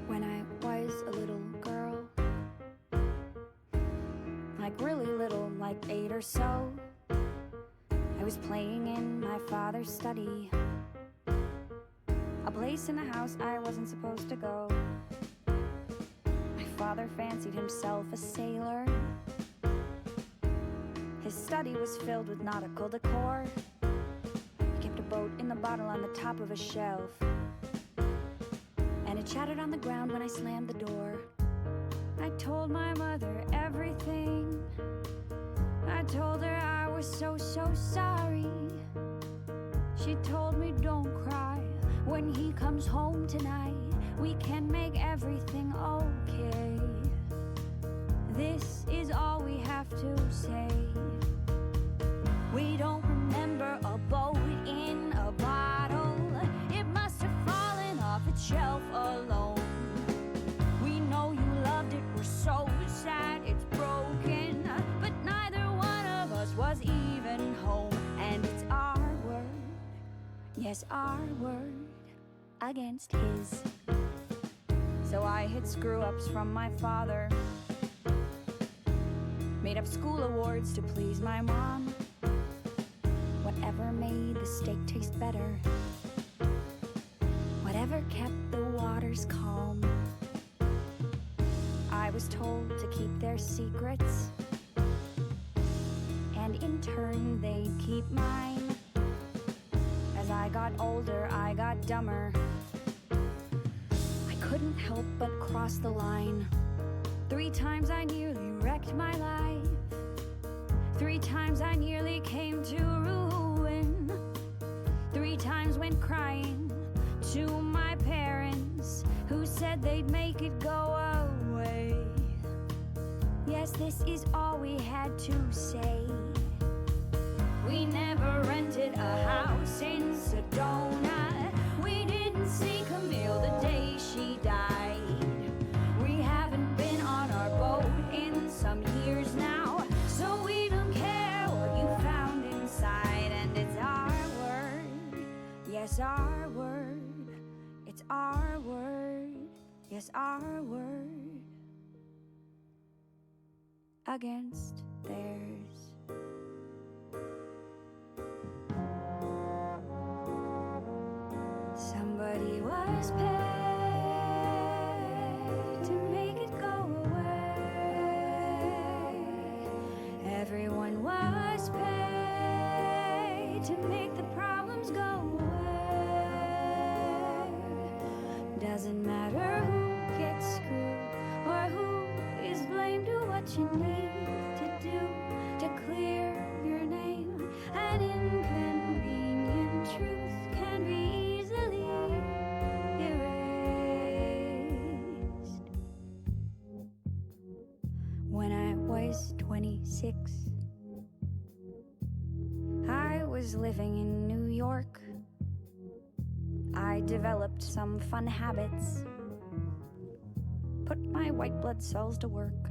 When I was a little girl, like really little, like 8 or so, I was playing in my father's study, a place in the house I wasn't supposed to go. My father fancied himself a sailor. His study was filled with nautical decor. He kept a boat in the bottle on the top of a shelf, and it shattered on the ground when I slammed the door. I told my mother everything. I told her I was so sorry. She told me don't cry. When he comes home tonight, we can make everything okay. This is all we have to say. We don't remember a boat in a bottle. It must have fallen off its shelf alone. We know you loved it, we're so sad it's broken, but neither one of us was even home. And it's our word, yes, our word against his. So I hid screw-ups from my father, made up school awards to please my mom. Whatever made the steak taste better, whatever kept the waters calm. I was told to keep their secrets, and in turn they'd keep mine. As I got older, I got dumber. I couldn't help but cross the line. 3 times I nearly wrecked my life. 3 times I nearly came to ruin. 3 times went crying to my parents, who said they'd make it go away. Yes, this is all we had to say. We never rented a house in Sedona. We didn't see Camille the day she died. We haven't been on our boat in some years now, so we don't care what you found inside. And it's our word, yes, our word. It's our word, yes, our word against theirs. Somebody was paid to make it go away. was paid to make the problems go away. Doesn't matter who gets screwed or who is blamed. Do what you need to do to clear your name. An inconvenient truth can be easily erased. When I was 26, I was living in New York. I developed some fun habits, put my white blood cells to work.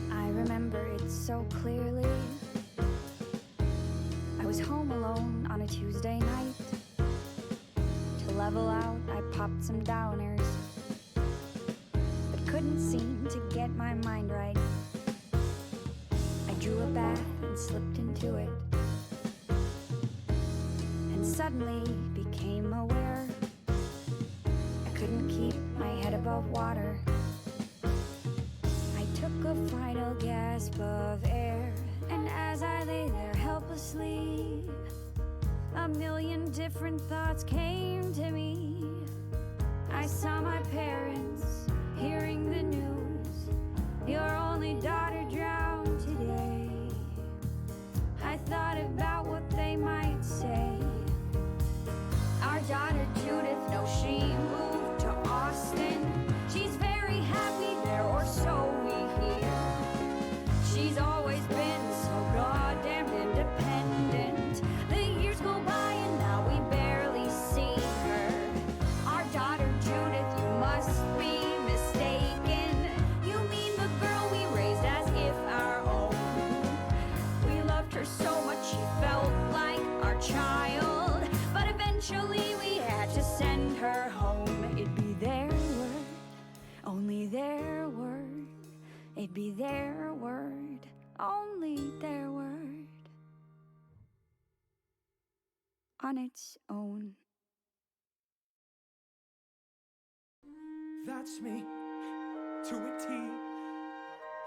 I remember it so clearly. I was home alone on a Tuesday night. To level out, I popped some downers, but couldn't seem to get my mind right. I drew a bath and slipped into it, and suddenly became aware I couldn't keep my head above water. I took a final gasp of air, and as I lay there helplessly, a million different thoughts came to me. I saw my parents hearing the news, your only daughter drowned today. I thought about what they might say. Our daughter Judith, no, she moved to Austin. She's very happy there, or so we hear. She's always been so goddamn independent. The years go by and now we barely see her. Our daughter Judith, you must be mistaken. You mean the girl we raised as if our own. We loved her so much she felt like our child, but eventually we had to send her home. It'd be their word, only their word. It'd be their word, only their word. On its own. That's me, to a T.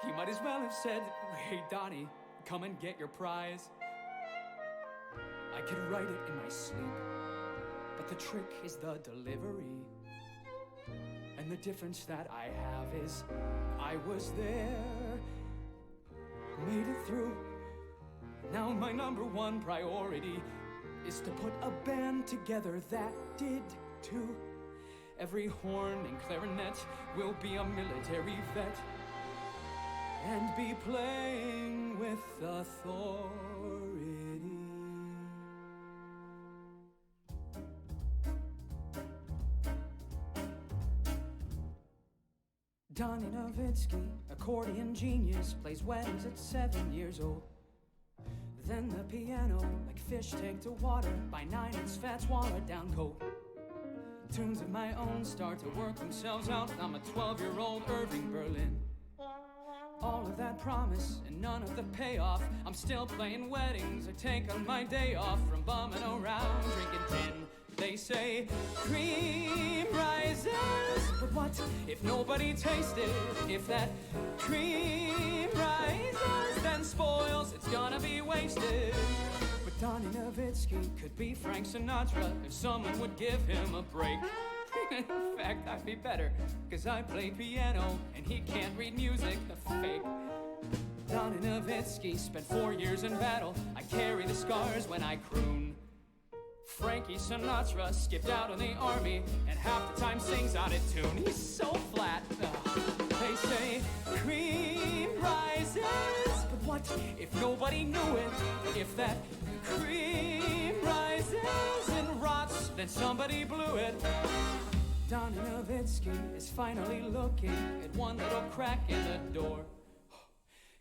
He might as well have said, hey Donnie, come and get your prize. I could write it in my sleep, but the trick is the delivery. And the difference that I have is I was there, made it through. Now my number one priority is to put a band together that did too. Every horn and clarinet will be a military vet and be playing with authority. Donnie Nowitzki, accordion genius, plays weddings at 7 years old. Then the piano, like fish take to water, by 9 it's fat swallowed down cold. Tunes of my own start to work themselves out. I'm a 12-year-old Irving Berlin. All of that promise and none of the payoff. I'm still playing weddings. I take on my day off from bumming around, drinking gin. They say cream rises, but what if nobody tasted? If that cream rises, then spoils, it's gonna be wasted. But Donnie Nowitzki could be Frank Sinatra if someone would give him a break. In fact, I'd be better, cause I play piano and he can't read music, a fake. Donnie Nowitzki spent 4 years in battle. I carry the scars when I croon. Frankie Sinatra skipped out of the army and half the time sings out of tune. He's so flat. They say cream rises, but what if nobody knew it? If that cream rises and rots, then somebody blew it. Donnie Nowitzki is finally looking at one little crack in the door.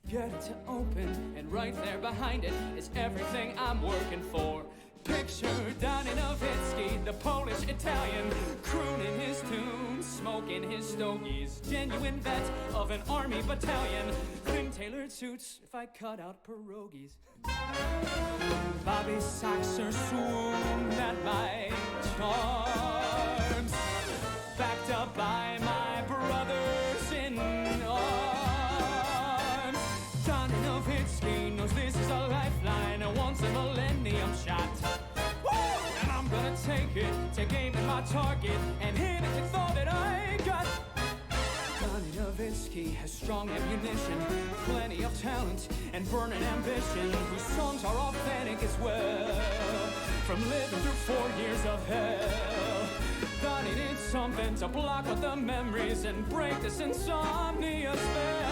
Get it to open, and right there behind it is everything I'm working for. Picture Donnie Nowitzki, the Polish Italian, crooning his tunes, smoking his stogies. Genuine vet of an army battalion, thin tailored suits if I cut out pierogies. Bobby Soxer swooned at my charms, backed up by my brothers in arms. Donnie Nowitzki knows this is a lifeline, a once a millennium shot. Woo! And I'm gonna take it, take aim at my target, and hit it with all that I got. Donnie Nowitzki has strong ammunition, plenty of talent, and burning ambition, whose songs are authentic as well. From living through 4 years of hell, Donnie needs something to block out the memories and break this insomnia spell.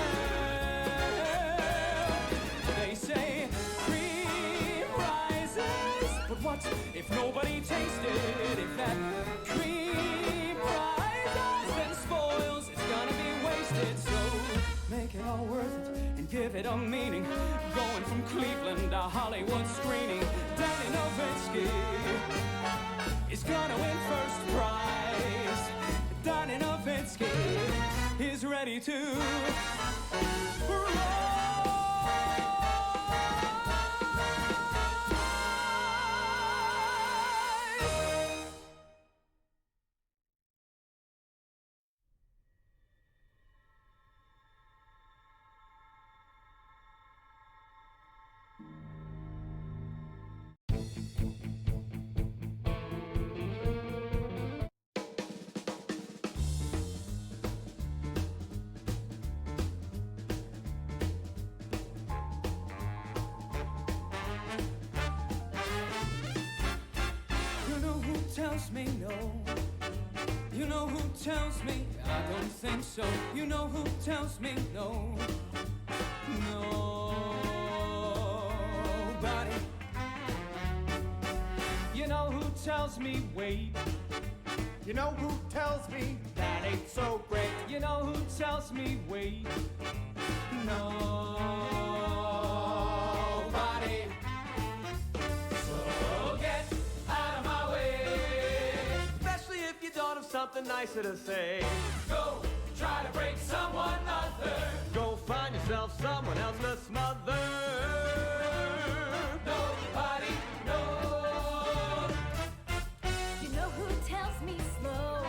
They say cream rises, but what if nobody tasted? If that cream rises, then spoils, it's gonna be wasted. So make it all worth it and give it a meaning. Going from Cleveland to Hollywood screening, Donnie Nowitzki is gonna win first prize. Donnie Nowitzki is ready to rise. Tells me no. You know who tells me I don't think so. You know who tells me no. Nobody. You know who tells me wait. You know who tells me that ain't so great. You know who tells me wait. Nobody. So get out of my way. Especially if you don't have something nicer to say. Go try to break someone other. Go find yourself someone else to smother. Nobody knows. You know who tells me slow?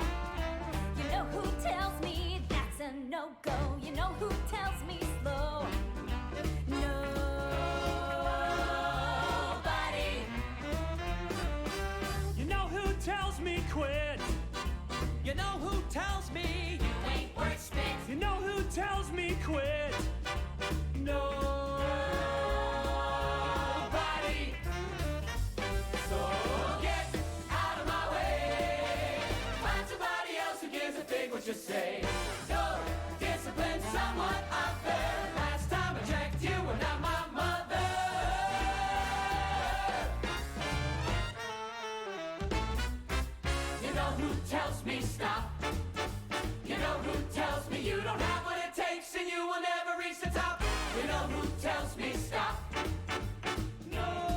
You know who tells me that's a no-go? You know who tells me slow? Nobody. You know who tells me quit. You know who tells me You ain't worth spit. You know who tells me quit. Nobody. So get out of my way. Find somebody else who gives a fig what you say. Go discipline someone out there. Last time I checked, you were not my mother. You know who tells me stop. You know who tells me you don't have what it takes and you will never reach the top. You know who tells me stop. Nobody.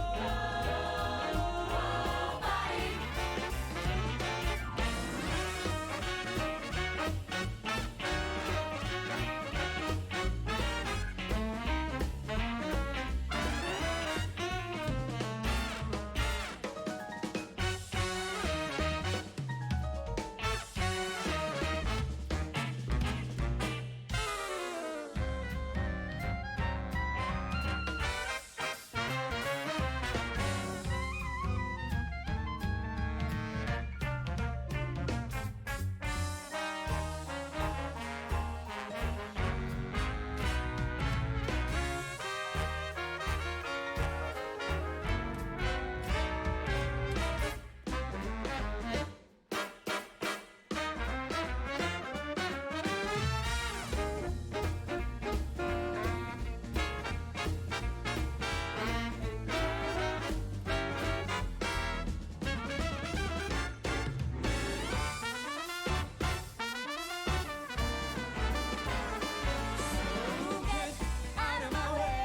Out of my way.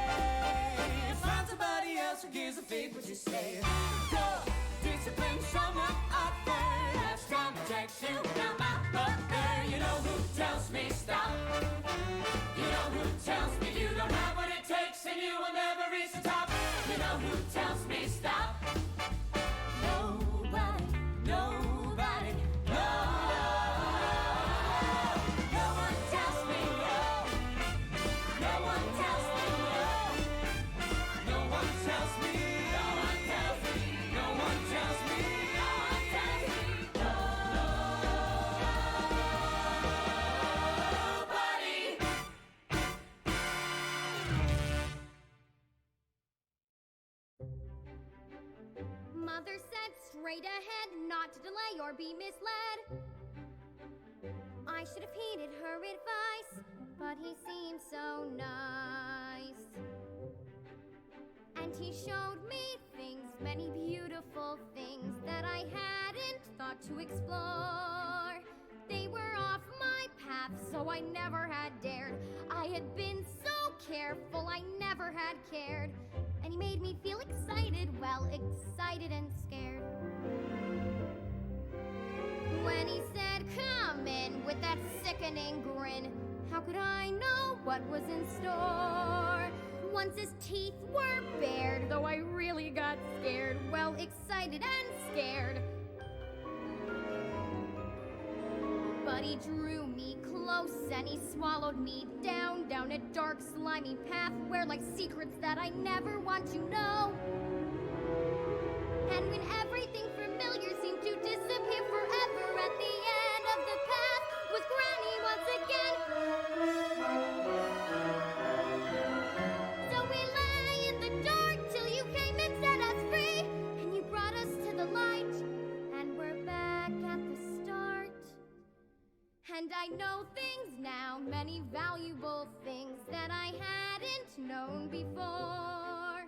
Find somebody else who gives a fig what you say. Go discipline someone out there. Last time I checked, you were not my mother. You know who tells me stop. You know who tells me you don't have what it takes and you will never reach the top. You know who tells me stop. Nobody, nobody, no. No one tells me no. No one tells me no. No one tells me. No one tells me. No one tells me. No one tells me. straight ahead, not to delay or be misled. I should have heeded her advice, but he seemed so nice. And he showed me things, many beautiful things that I hadn't thought to explore. They were off my path, so I never had dared. I had been so careful, I never had cared. And he made me feel excited, well, excited and scared. When he said, "Come in," with that sickening grin, how could I know what was in store? Once his teeth were bared, though I really got scared, well, excited and scared. But he drew me close and he swallowed me down, down a dark, slimy path where lie secrets that I never want to know. And when everything familiar seemed to disappear forever, at the end of the path was Granny once again. So we lay in the dark till you came and set us free, and you brought us to the light, and we're back at the start. And I know things now, many valuable things that I hadn't known before.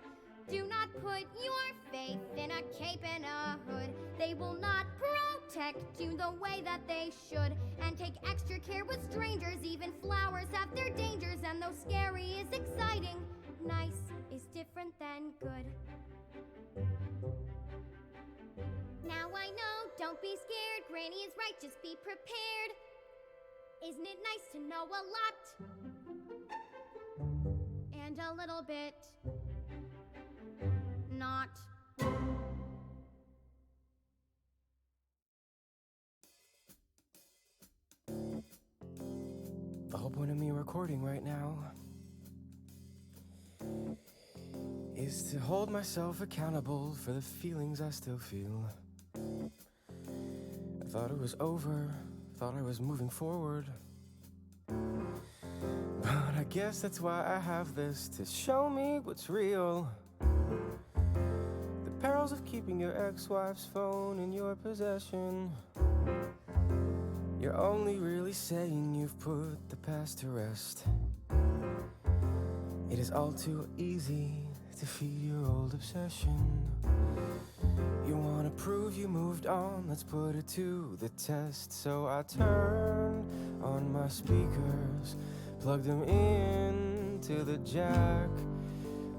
Do not put your faith in a cape and a hood. They will not protect you the way that they should. And take extra care with strangers. Even flowers have their dangers. And though scary is exciting, nice is different than good. Now I know, don't be scared. Granny is right, just be prepared. Isn't it nice to know a lot? And a little bit not. The whole point of me recording right now is to hold myself accountable for the feelings I still feel. I thought it was over, thought I was moving forward. But I guess that's why I have this, to show me what's real. The perils of keeping your ex-wife's phone in your possession. You're only really saying you've put the past to rest. It is all too easy to feed your old obsession. You wanna prove you moved on, let's put it to the test. So I turned on my speakers, plugged them into the jack,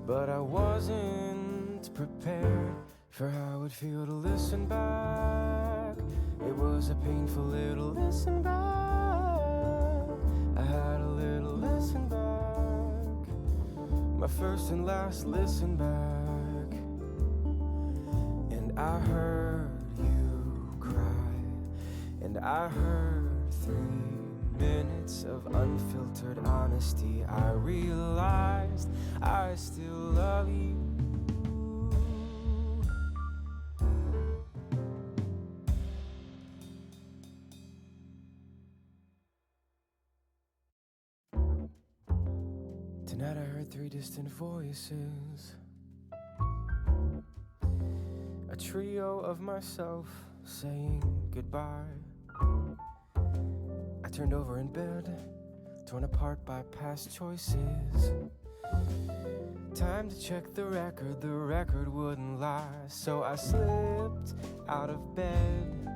but I wasn't prepared for how it would feel to listen back. It was a painful little listen back. I had a little listen back, my first and last listen back. And I heard you cry, and I heard 3 minutes of unfiltered honesty. I realized I still love you. Tonight I heard 3 distant voices, a trio of myself saying goodbye. I turned over in bed, torn apart by past choices. Time to check the record wouldn't lie. So I slipped out of bed,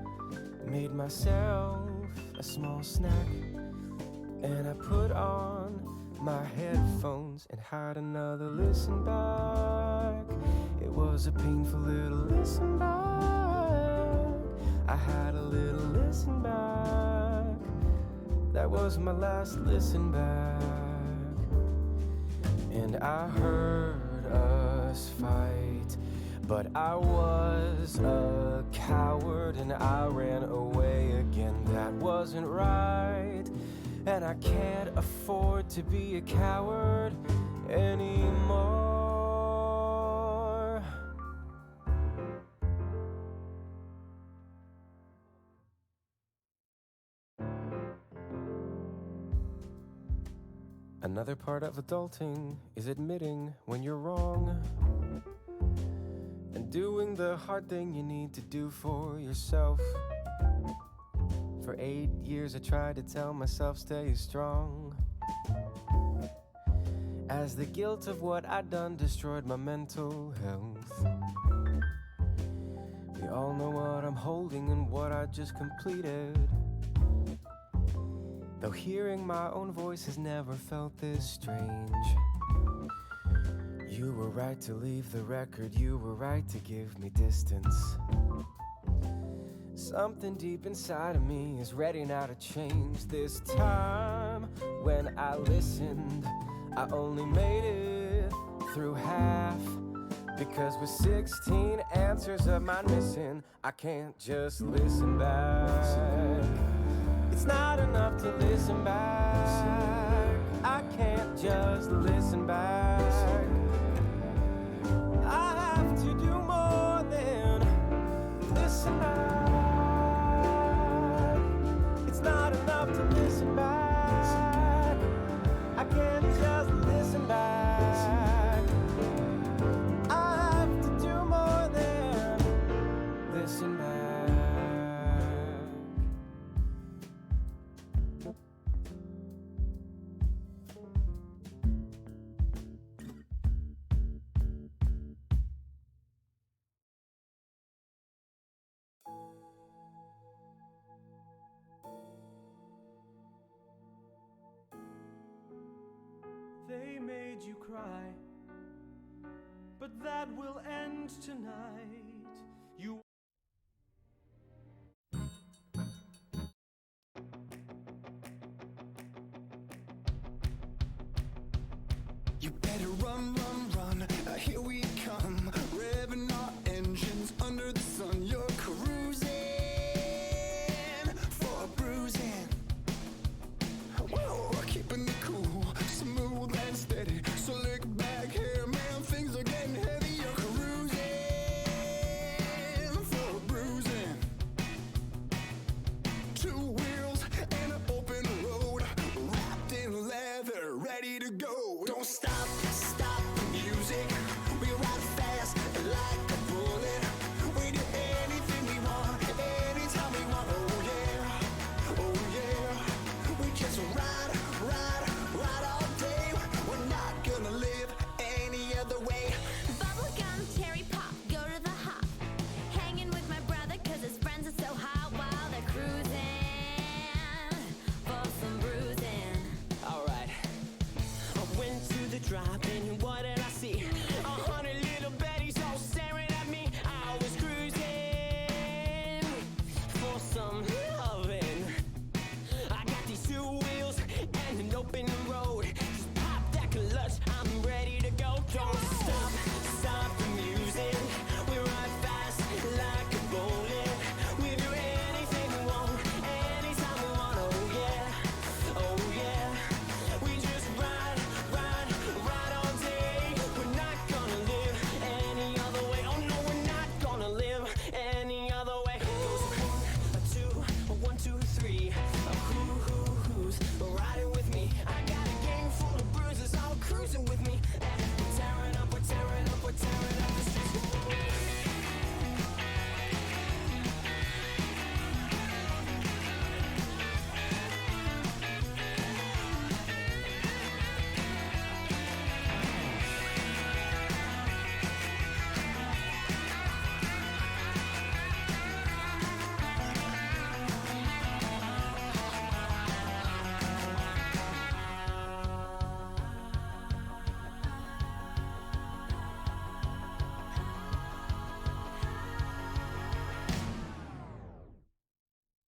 made myself a small snack, and I put on my headphones and had another listen back. It was a painful little listen back. I had a little listen back. That was my last listen back. And I heard us fight, but I was a coward and I ran away again. That wasn't right, and I can't afford to be a coward anymore. Another part of adulting is admitting when you're wrong and doing the hard thing you need to do for yourself. For 8 years I tried to tell myself stay strong, as the guilt of what I'd done destroyed my mental health. We all know what I'm holding and what I just completed, though hearing my own voice has never felt this strange. You were right to leave the record, you were right to give me distance. Something deep inside of me is ready now to change. This time when I listened, I only made it through half, because with 16 answers of mine missing, I can't just listen back. It's not enough to listen back. I can't just listen back. I have to do more than listen back. It's not enough to listen back. I can't just listen back. I have to do more than listen back. They made you cry, but that will end tonight. You You better run, run, run, here we come, revving our engines under the sun. You're cruising for a bruising. Whoa, keeping it cool, smooth and steady. Slick back hair, man, things are getting heavy. You're cruising for a bruising. 2 wheels and an open road, wrapped in leather, ready to go. Don't stop, stop the music. We ride fast like a bullet. We do anything we want, anytime we want. Oh yeah, oh yeah. We just ride, ride, ride all day. We're not gonna live any other way. Bubblegum, cherry pop, go to the hop. Hanging with my brother cause his friends are so hot while they're cruising for some bruising. Alright. I went to the drive-in, what did I see? 100 little Bettys all staring at me. I was cruising for some loving. I got these 2 wheels and an open road. Just pop that clutch, I'm ready to go. Don't stop, stop the music. We ride fast like a bullet. We do anything we want, anytime we want. Oh yeah, oh yeah. We just ride, ride, ride all day. We're not gonna live any other way. Oh no, we're not gonna live any other way. Goes 1, 2, 3. Who's riding with me? I got a gang full of bruises all cruising with me. We're tearing up, we're tearing up, we're tearing up the streets.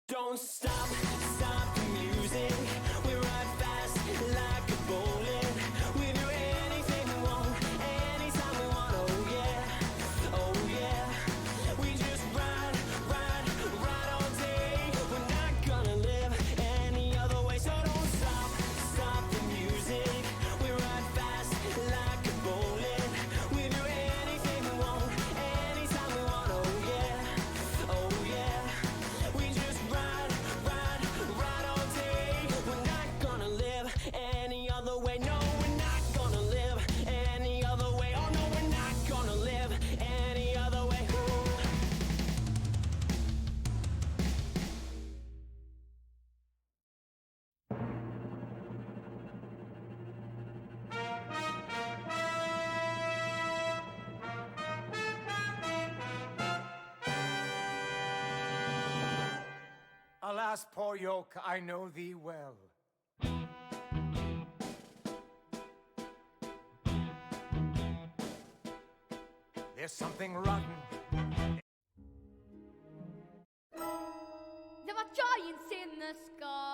Don't stop, stop the music. We ride fast like a bullet. We do anything we want, anytime we want. Oh yeah, oh yeah. We just ride, ride, ride all day. We're not gonna live any other way. So don't stop, stop the music. We ride fast like a bullet. We do anything we want, anytime we want. Oh yeah, oh yeah. We just ride, ride, Alas, poor yoke, I know thee well. There's something rotten. There are giants in the sky.